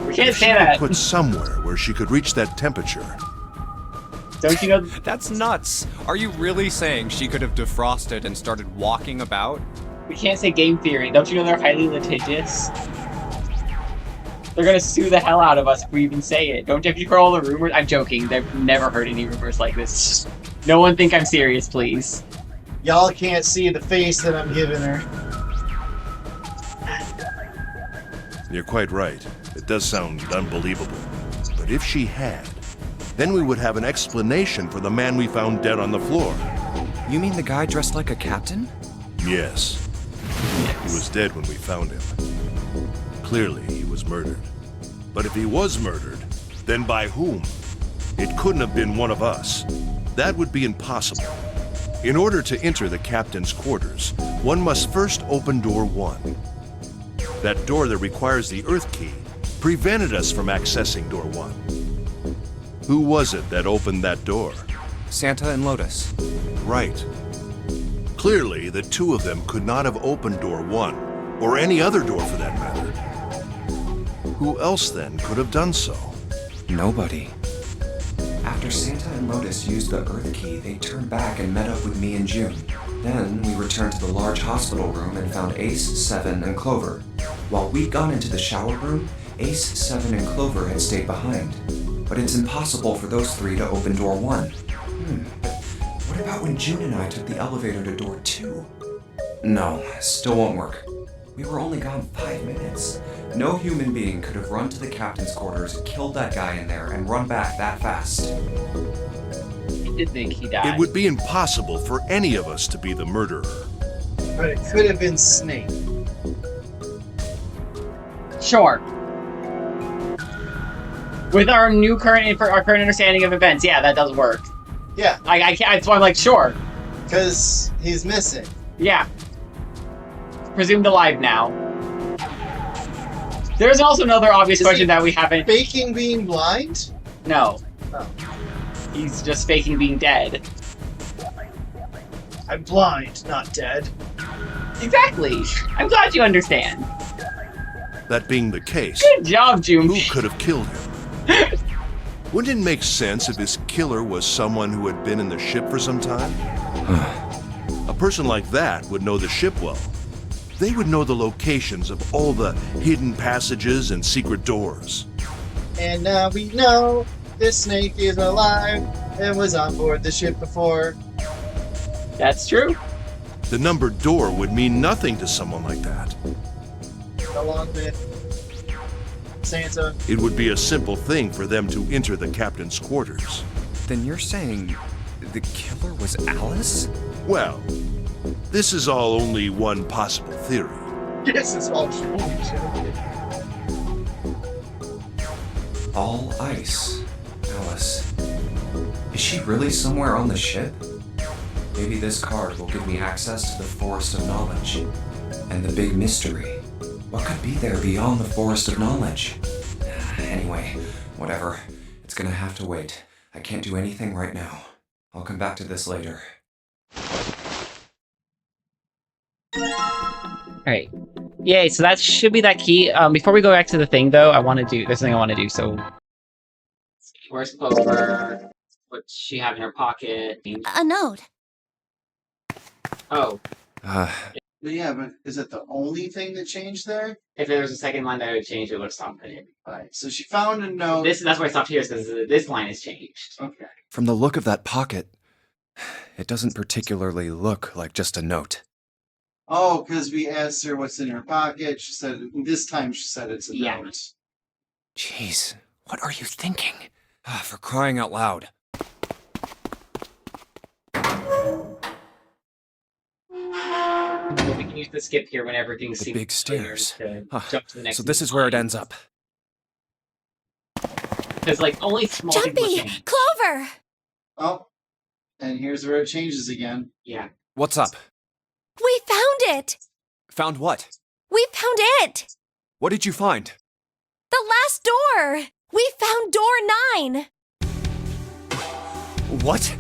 We can't say that. Put somewhere where she could reach that temperature. Don't you know? That's nuts. Are you really saying she could have defrosted and started walking about? We can't say game theory. Don't you know they're highly litigious? They're gonna sue the hell out of us if we even say it. Don't you hear all the rumors? I'm joking. They've never heard any rumors like this. No one think I'm serious, please. Y'all can't see the face that I'm giving her. You're quite right. It does sound unbelievable. But if she had, then we would have an explanation for the man we found dead on the floor. You mean the guy dressed like a captain? Yes. He was dead when we found him. Clearly, he was murdered. But if he was murdered, then by whom? It couldn't have been one of us. That would be impossible. In order to enter the captain's quarters, one must first open door 1. That door that requires the Earth key prevented us from accessing door 1. Who was it that opened that door? Santa and Lotus. Right. Clearly, the two of them could not have opened door 1, or any other door for that matter. Who else then could have done so? Nobody. After Santa and Lotus used the Earth key, they turned back and met up with me and June. Then we returned to the large hospital room and found Ace, Seven, and Clover. While we'd gone into the shower room, Ace, Seven, and Clover had stayed behind. But it's impossible for those 3 to open door 1. What about when June and I took the elevator to door 2? No, still won't work. We were only gone 5 minutes. No human being could have run to the captain's quarters, killed that guy in there, and run back that fast. I did think he died. It would be impossible for any of us to be the murderer. But it could have been Snake. Sure. With our current understanding of events, yeah, that does work. Yeah, I can't. That's why I'm like, sure. because he's missing. Yeah. Presumed alive now. There's also another obvious Is question he that we haven't. Faking being blind? No. Oh. He's just faking being dead. I'm blind, not dead. Exactly. I'm glad you understand. That being the case, Good job, June. who could have killed him? Wouldn't it make sense if his killer was someone who had been in the ship for some time? A person like that would know the ship well. They would know the locations of all the hidden passages and secret doors. And now we know this Snake is alive and was on board the ship before. That's true. The numbered door would mean nothing to someone like that. Along with Santa. It would be a simple thing for them to enter the captain's quarters. Then you're saying the killer was Alice? Well, this is all only one possible theory. This is all true. All ice. Alice. Is she really somewhere on the ship? Maybe this card will give me access to the Forest of Knowledge. And the big mystery. What could be there beyond the Forest of Knowledge? Anyway, whatever. It's gonna have to wait. I can't do anything right now. I'll come back to this later. Alright. Yay, so that should be that key. Before we go back to the thing, though, there's something I want to do, so... Where's Clover? What's she have in her pocket? A note. Oh. Yeah, but is it the only thing that changed there? If there was a second line that would change, it would have stopped it. Right. So she found a note. That's why I stopped here, is because this line has changed. Okay. From the look of that pocket, it doesn't particularly look like just a note. Oh, because we asked her what's in her pocket. She said, this time she said it's a note. Jeez, what are you thinking? For crying out loud. We can use the skip here when everything The seems big stairs. to jump to the next So this is where it ends up. Because, like, only small people Jumpy! change. Clover! Oh, and here's where it changes again. Yeah. What's up? We found it! Found what? We found it! What did you find? The last door! We found door 9! What?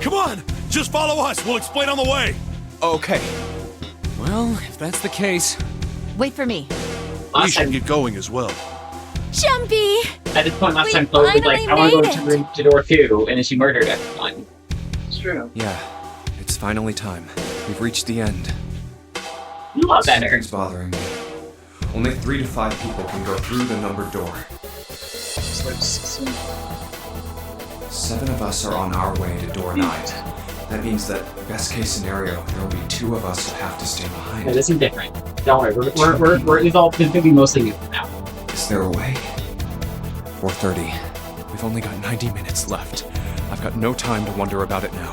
Come on! Just follow us! We'll explain on the way! Okay. Well, if that's the case... Wait for me. We Last should time, get going as well. Jumpy! at this point, last We time, Chloe was like, finally I want to go made to, it. room, to door 2, and then she murdered everyone. It's true. Yeah, it's finally time. We've reached the end. A lot better. Something's bothering me. Only 3 to 5 people can go through the numbered door. 7 of us are on our way to door 9. That means that, best case scenario, there will be 2 of us who have to stay behind. No, this is different. Don't worry, it's all going to be mostly new now. Is there a way? 4:30. We've only got 90 minutes left. I've got no time to wonder about it now.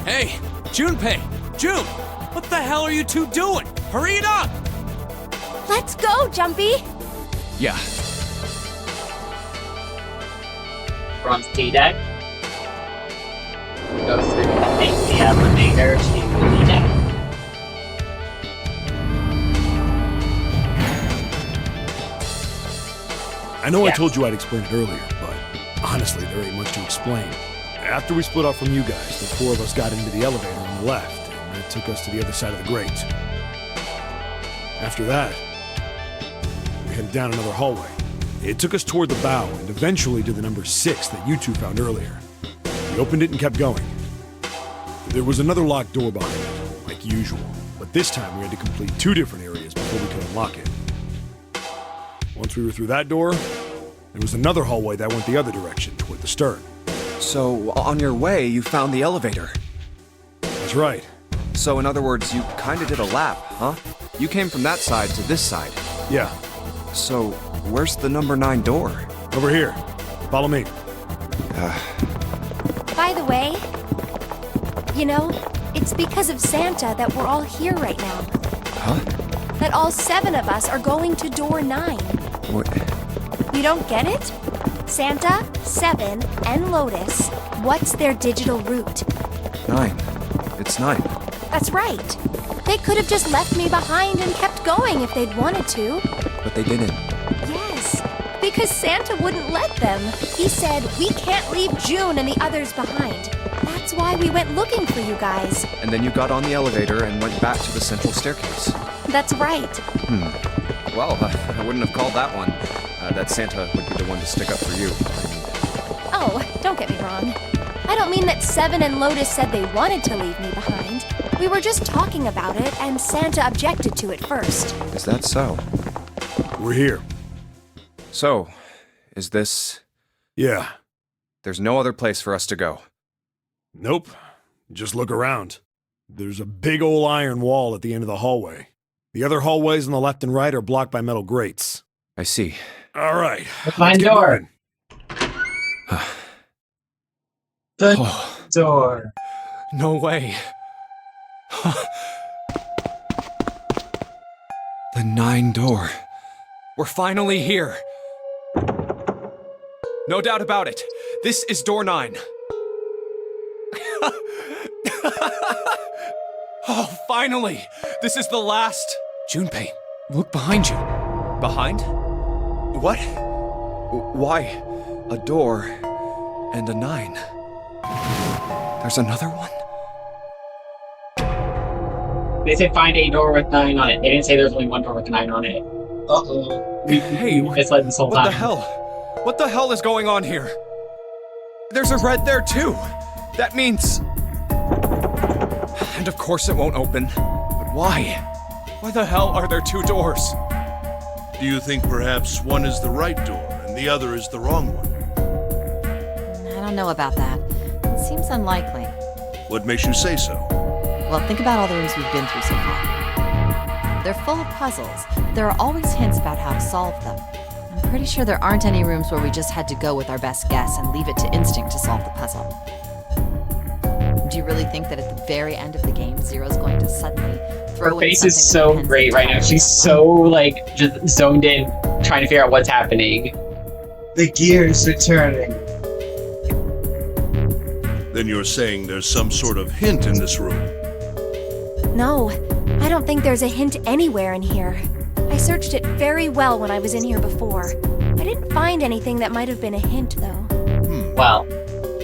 Hey! Junpei! June! What the hell are you two doing? Hurry it up! Let's go, Jumpy! Yeah, We're on C deck. We go through the elevator to the deck. I know I Yes. told you I'd explain it earlier, but honestly, there ain't much to explain. After we split off from you guys, the 4 of us got into the elevator on the left, and it took us to the other side of the grate. After that, we headed down another hallway. It took us toward the bow, and eventually to the number 6 that you two found earlier. We opened it and kept going. There was another locked door behind it, like usual, but this time we had to complete 2 different areas before we could unlock it. Once we were through that door, there was another hallway that went the other direction, toward the stern. so on your way, you found the elevator. That's right. So in other words, you kinda did a lap, huh? You came from that side to this side. Yeah, So, where's the number 9 door? over here. Follow me. By the way, you know, it's because of Santa that we're all here right now. Huh? That all 7 of us are going to door 9. What? You don't get it? Santa, 7, and Lotus, what's their digital route? 9. It's 9. That's right. They could have just left me behind and kept going if they'd wanted to. But they didn't. Yes, because Santa wouldn't let them. He said, we can't leave June and the others behind. That's why we went looking for you guys. And then you got on the elevator and went back to the central staircase. That's right. Well, I wouldn't have called that one. That Santa would be the one to stick up for you. Oh, don't get me wrong. I don't mean that 7 and Lotus said they wanted to leave me behind. We were just talking about it, and Santa objected to it first. Is that so? We're here. So, is this... Yeah. There's no other place for us to go. Nope. Just look around. There's a big old iron wall at the end of the hallway. The other hallways on the left and right are blocked by metal grates. I see. All right. Find let's get door. moving. The Oh, door. no way. The 9 door. We're finally here. No doubt about it. This is door 9. Oh, finally! This is the last. Junpei, look behind you. Behind? What? Why? A door and a 9. There's another one? They said find a door with 9 on it. They didn't say there's only one door with 9 on it. Uh-oh. Hey, We misled this whole what time. the hell? What the hell is going on here? There's a red there too. That means... And of course it won't open. But why? Why the hell are there 2 doors? Do you think perhaps one is the right door and the other is the wrong one? I don't know about that. It seems unlikely. What makes you say so? Well, think about all the rooms we've been through so far. They're full of puzzles. There are always hints about how to solve them. I'm pretty sure there aren't any rooms where we just had to go with our best guess and leave it to instinct to solve the puzzle. Do you really think that at the very end of the game, Zero's going to suddenly throw Her in face is something that so depends great right now. entirely She's on so, like, just zoned in, trying to figure out what's happening. The gears are turning. Then you're saying there's some sort of hint in this room. No, I don't think there's a hint anywhere in here. I searched it very well when I was in here before. I didn't find anything that might have been a hint, though. Well,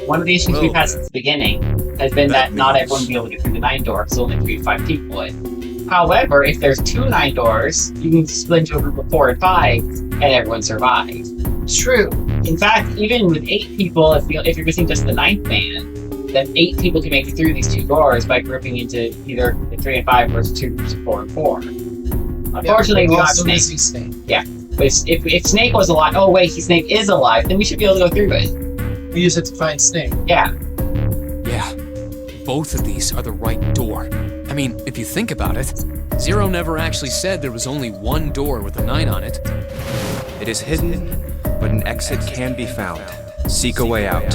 one of the issues we've had since the beginning has been that not means- everyone will be able to get through the 9 doors, so only 3 to 5 people in. However, if there's 2 9 doors, you can split into a group of 4 and 5, and everyone survives. True. In fact, even with 8 people, if you're missing just the 9th man, then 8 people can make it through these 2 doors by grouping into either the 3 and 5 or 2 groups of 4 and 4. Unfortunately, we don't have Snake. Snake. Yeah, but if Snake was alive, oh wait, Snake is alive, then we should be able to go through it. We just have to find Snake. Yeah. Yeah, both of these are the right door. I mean, if you think about it, Zero never actually said there was only one door with a 9 on it. It is hidden, but an exit can be found. Seek a way out.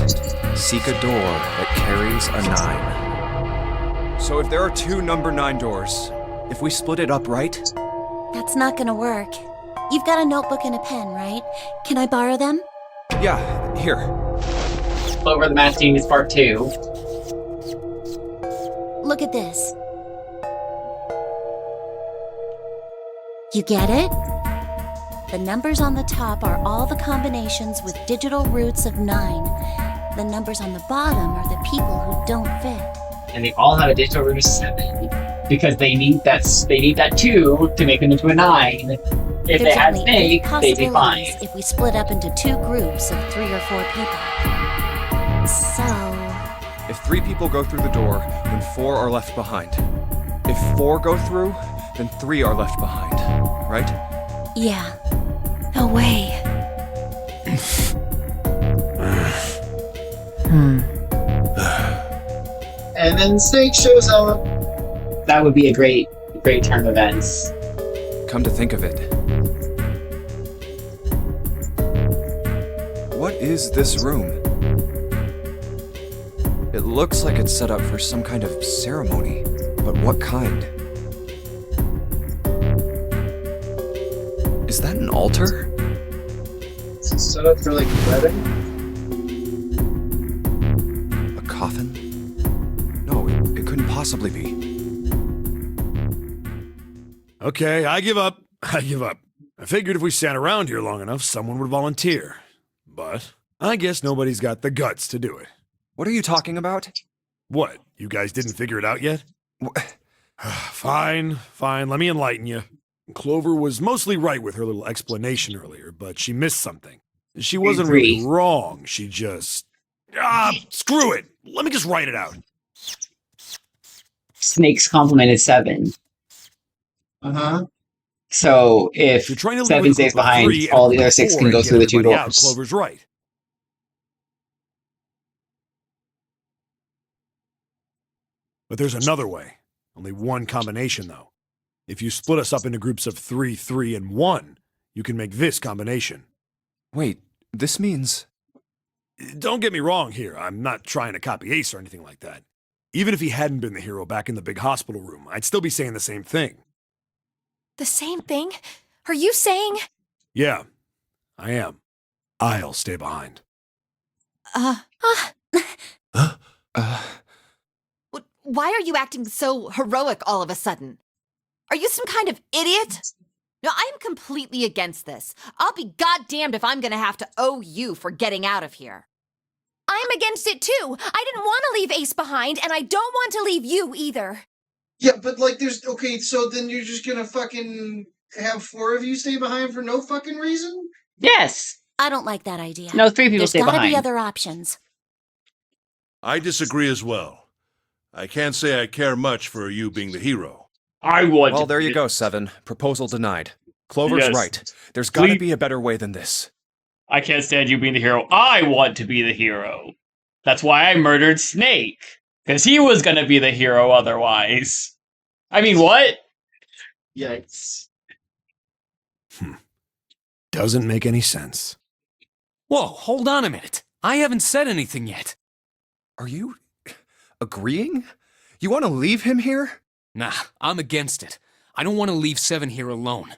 Seek a door that carries a 9. So if there are 2 number 9 doors, if we split it up right, That's not gonna work. You've got a notebook and a pen, right? Can I borrow them? yeah, here. Over the Math Team is part 2. Look at this. You get it? The numbers on the top are all the combinations with digital roots of 9. The numbers on the bottom are the people who don't fit. And they all have a digital root of 7. Because they need that 2 to make them into a 9. If they There's had only Snake, 8 they'd be fine. possibilities if we split up into 2 groups of 3 or 4 people. So, If 3 people go through the door, then 4 are left behind. If 4 go through, then 3 are left behind, right? yeah. No way. And then Snake shows up. That would be a great turn of events. Come to think of it. What is this room? It looks like it's set up for some kind of ceremony, but what kind? Is that an altar? Is it set up for like a wedding? A coffin? No, it couldn't possibly be. Okay, I give up. I give up. I figured if we sat around here long enough, someone would volunteer. But I guess nobody's got the guts to do it. What are you talking about? What? You guys didn't figure it out yet? Fine, let me enlighten you. Clover was mostly right with her little explanation earlier, but she missed something. She wasn't really wrong, she just... screw it! Let me just write it out. Snake's complement is 7. Uh-huh. So if You're trying to leave 7 a stays group of behind, 3 all the and other 6 4 can and go get through the 2 everybody out. doors. Clover's right. But there's another way. Only one combination, though. If you split us up into groups of 3, 3, and 1, you can make this combination. Wait, this means... Don't get me wrong here. I'm not trying to copy Ace or anything like that. Even if he hadn't been the hero back in the big hospital room, I'd still be saying the same thing. The same thing? Are you saying? Yeah, I am. I'll stay behind. Why are you acting so heroic all of a sudden? Are you some kind of idiot? No, I'm completely against this. I'll be goddamned if I'm gonna have to owe you for getting out of here. I'm against it too. I didn't want to leave Ace behind, and I don't want to leave you either. Yeah, but like there's... Okay, so then you're just gonna fucking have 4 of you stay behind for no fucking reason? Yes! I don't like that idea. No, 3 people There's stay gotta behind. be other options. I disagree as well. I can't say I care much for you being the hero. I want Well, to there you go, 7. Proposal denied. Clover's Yes. right. There's gotta Please- be a better way than this. I can't stand you being the hero. I want to be the hero. That's why I murdered Snake. Because he was gonna be the hero otherwise. I mean, what? Yikes. Doesn't make any sense. Whoa, hold on a minute. I haven't said anything yet. Are you agreeing? You want to leave him here? Nah, I'm against it. I don't want to leave Seven here alone.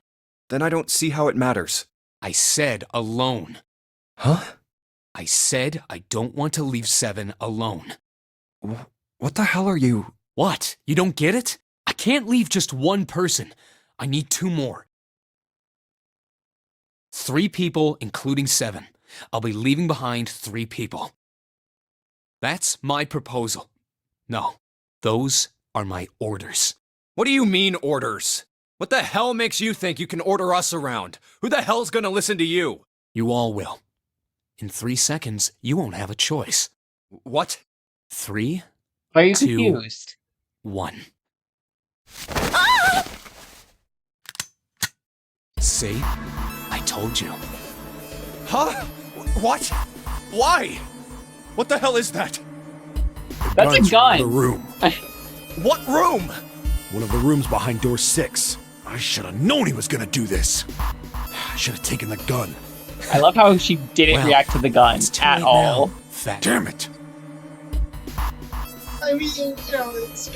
Then I don't see how it matters. I said alone. Huh? I said I don't want to leave Seven alone. What the hell are you? What? You don't get it? I can't leave just one person. I need 2 more. 3 people, including Seven. I'll be leaving behind 3 people. That's my proposal. No, those are my orders. What do you mean, orders? What the hell makes you think you can order us around? Who the hell's gonna listen to you? You all will. In 3 seconds, you won't have a choice. What? 3, Why are you 2, confused? 1. See? I told you. Huh? What? Why? What the hell is that? That's a Gun's gun. from the room. What room? One of the rooms behind door 6. I should have known he was gonna do this. I should have taken the gun. I love how she didn't Well, react to the gun It's too at late all. now, fat. Damn it! I mean, it's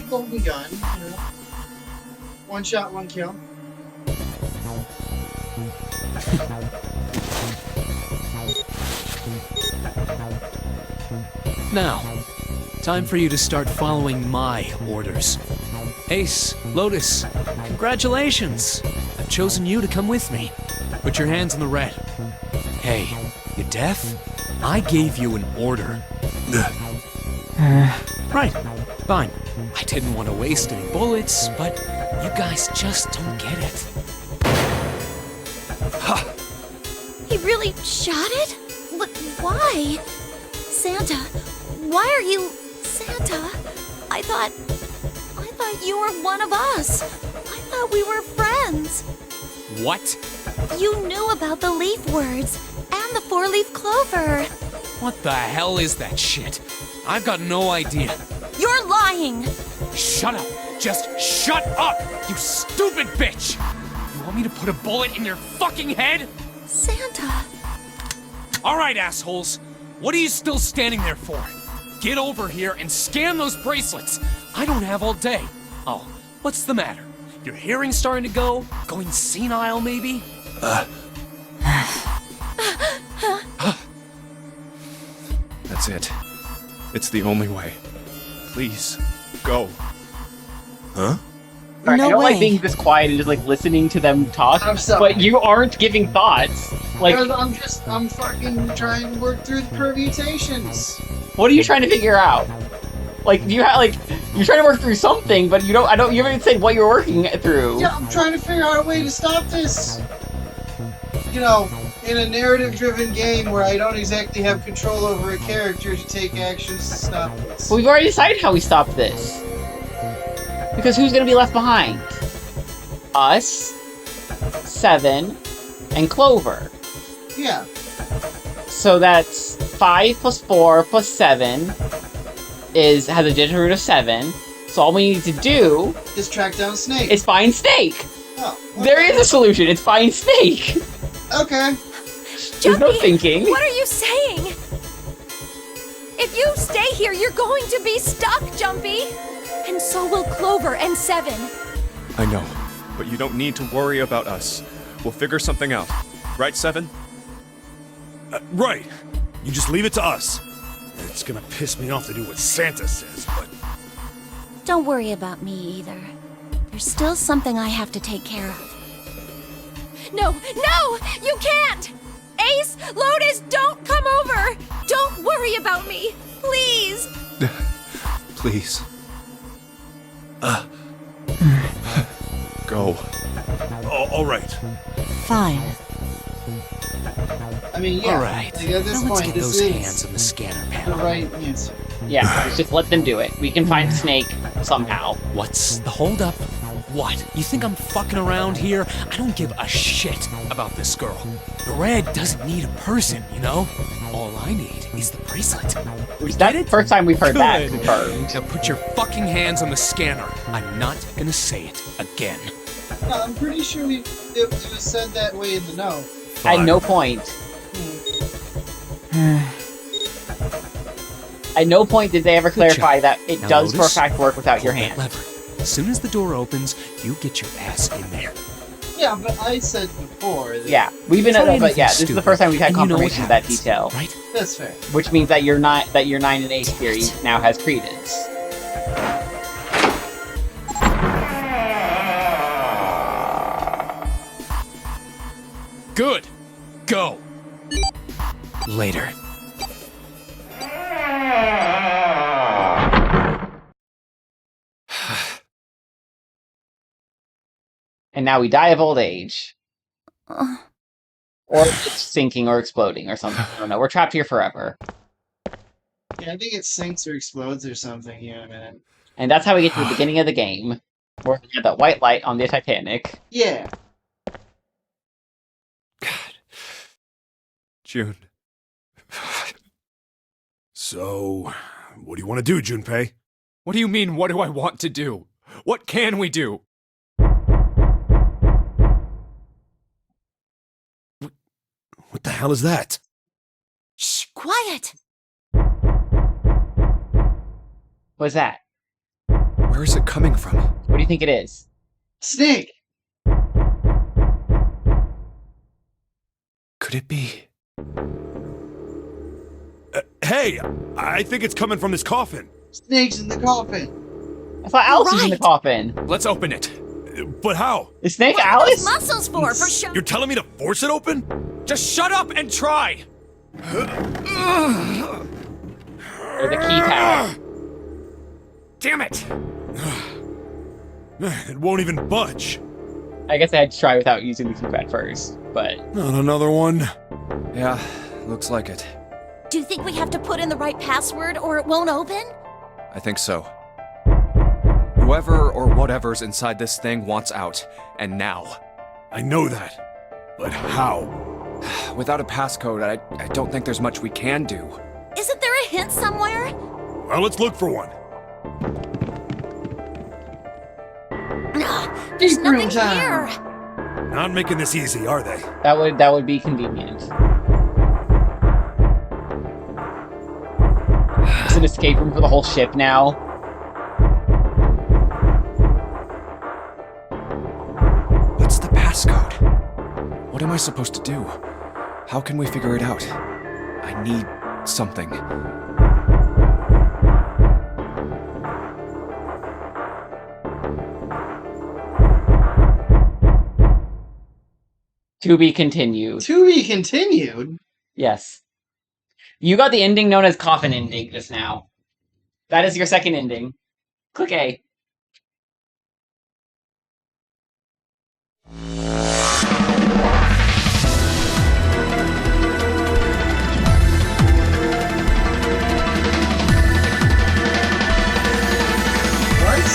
a golden gun, you know. One shot, one kill. Now, time for you to start following my orders. Ace, Lotus, congratulations! I've chosen you to come with me. Put your hands in the red. Hey, you deaf? I gave you an order. Right, fine. I didn't want to waste any bullets, but you guys just don't get it. He really shot it? Why? Santa, why are you Santa? I thought you were one of us. I thought we were friends. What? You knew about the leaf words and the 4-leaf clover. What the hell is that shit? I've got no idea. You're lying. Shut up! Just shut up! You stupid bitch! You want me to put a bullet in your fucking head? Santa. Alright, assholes. What are you still standing there for? Get over here and scan those bracelets. I don't have all day. Oh, what's the matter? Your hearing's starting to go? Going senile, maybe? That's it. It's the only way. Please, go. Huh? Sorry, No I don't way. like being this quiet and just like listening to them talk, I'm sorry. but you aren't giving thoughts. Like, Because I'm fucking trying to work through the permutations. what are you trying to figure out? Like, you're trying to work through something, but you haven't even said what you're working through. Yeah, I'm trying to figure out a way to stop this. You know, in a narrative-driven game where I don't exactly have control over a character to take actions to stop this. But we've already decided how we stop this. Because who's gonna be left behind? Us, Seven, and Clover. Yeah. So that's 5 plus 4 plus 7 has a digit root of 7. So all we need to do Just track down Snake. is find Snake. Oh, okay. There is a solution. It's find Snake. Okay. There's no Jumpy, thinking. what are you saying? If you stay here, you're going to be stuck, Jumpy. And so will Clover and Seven. I know, but you don't need to worry about us. We'll figure something out. Right, Seven? Right. You just leave it to us. It's gonna piss me off to do what Santa says, but... Don't worry about me either. There's still something I have to take care of. No, you can't! Ace, Lotus, don't come over! Don't worry about me, please! Please. Go. all right. Fine. I mean, yeah. All right. Like, at this Now let's point, get this those is hands on the scanner the panel. right answer. Yeah, let's just let them do it. We can find Snake somehow. What's the holdup? What? You think I'm fucking around here? I don't give a shit about this girl. The red doesn't need a person, you know? All I need is the bracelet. That's the first time we've heard that Good. confirmed. Now put your fucking hands on the scanner. I'm not gonna say it again. No, I'm pretty sure it was said that way in the note. At no point. At no point did they ever clarify that it Now, does for a Lotus, fact work without your pull that hand. lever. As soon as the door opens, you get your ass in there. Yeah, but I said before that... Yeah, we've been, Try but anything yeah, this is the stupid, first time we've had and you know what confirmation of that happens, detail, right? That's fair. which means that your 9 and 8 theory now has credence. Good. Go. Later. And now we die of old age. Uh, Or it's sinking or exploding or something. I don't know. We're trapped here forever. Yeah, I think it sinks or explodes or something here in a minute. And that's how we get to the beginning of the game, where we had that white light on the Titanic. Yeah. June. So, what do you want to do, Junpei? What do you mean, what do I want to do? What can we do? What the hell is that? shh, quiet! What's that? Where is it coming from? What do you think it is? Snake! Could it be? Hey, I think it's coming from this coffin. Snake's in the coffin! I thought Alice was in the Right. coffin. Let's open it. But how? Is Snake What are Alice? those muscles for sure. You're telling me to force it open? Just shut up and try. Or the keypad? Damn it. It won't even budge. I guess I had to try without using the keypad first, but... Not another one. Yeah, looks like it. Do you think we have to put in the right password or it won't open? I think so. Whoever or whatever's inside this thing wants out, and now. I know that. But how? Without a passcode, I don't think there's much we can do. Isn't there a hint somewhere? Well, let's look for one. There's Deep room nothing time. here. Not making this easy, are they? That would be convenient. It's an escape room for the whole ship now. What's the passcode? What am I supposed to do? How can we figure it out? I need something. To be continued. To be continued? Yes. You got the ending known as coffin ending just now. That is your second ending. Click A. What?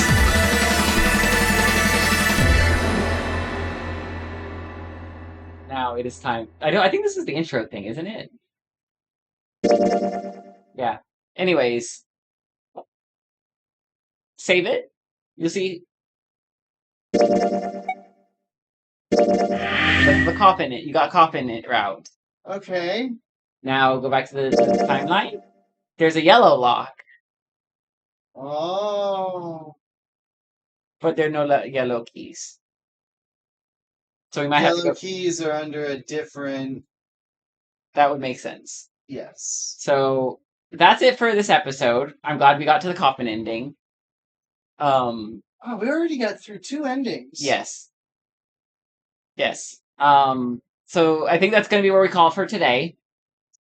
Now it is time. I think this is the intro thing, isn't it? Yeah. Anyways. Save it. You'll see. The coffin. You got coffin it route. Okay. Now go back to the timeline. There's a yellow lock, Oh. but there are no yellow keys. So we might have to Yellow go. keys are under a different... That would make sense. Yes. So that's it for this episode. I'm glad we got to the coffin ending. Oh, we already got through 2 endings. Yes. Yes. So I think that's going to be where we call for today.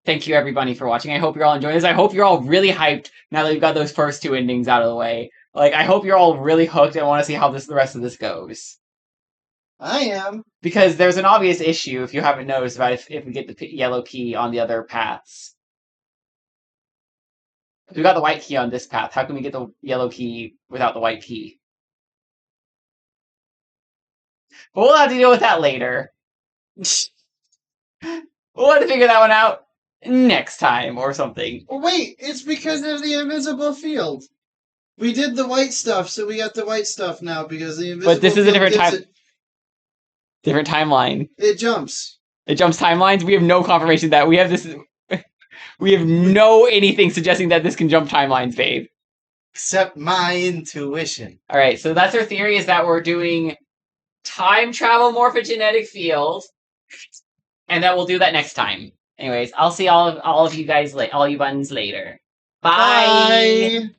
Thank you, everybody, for watching. I hope you're all enjoying this. I hope you're all really hyped now that we've got those first 2 endings out of the way. Like, I hope you're all really hooked and want to see how the rest of this goes. I am. Because there's an obvious issue, if you haven't noticed, about if we get the yellow key on the other paths. We got the white key on this path. How can we get the yellow key without the white key? But we'll have to deal with that later. We'll have to figure that one out next time or something. Well, wait, it's because of the invisible field. We did the white stuff, so we got the white stuff now because the invisible But this is a field different gives time. Different timeline. It jumps. It jumps timelines. We have no confirmation that we have this. We have no anything suggesting that this can jump timelines, babe. Except my intuition. All right, so that's our theory: is that we're doing time travel morphogenetic field, and that we'll do that next time. Anyways, I'll see all of you guys all you buttons later. Bye. Bye.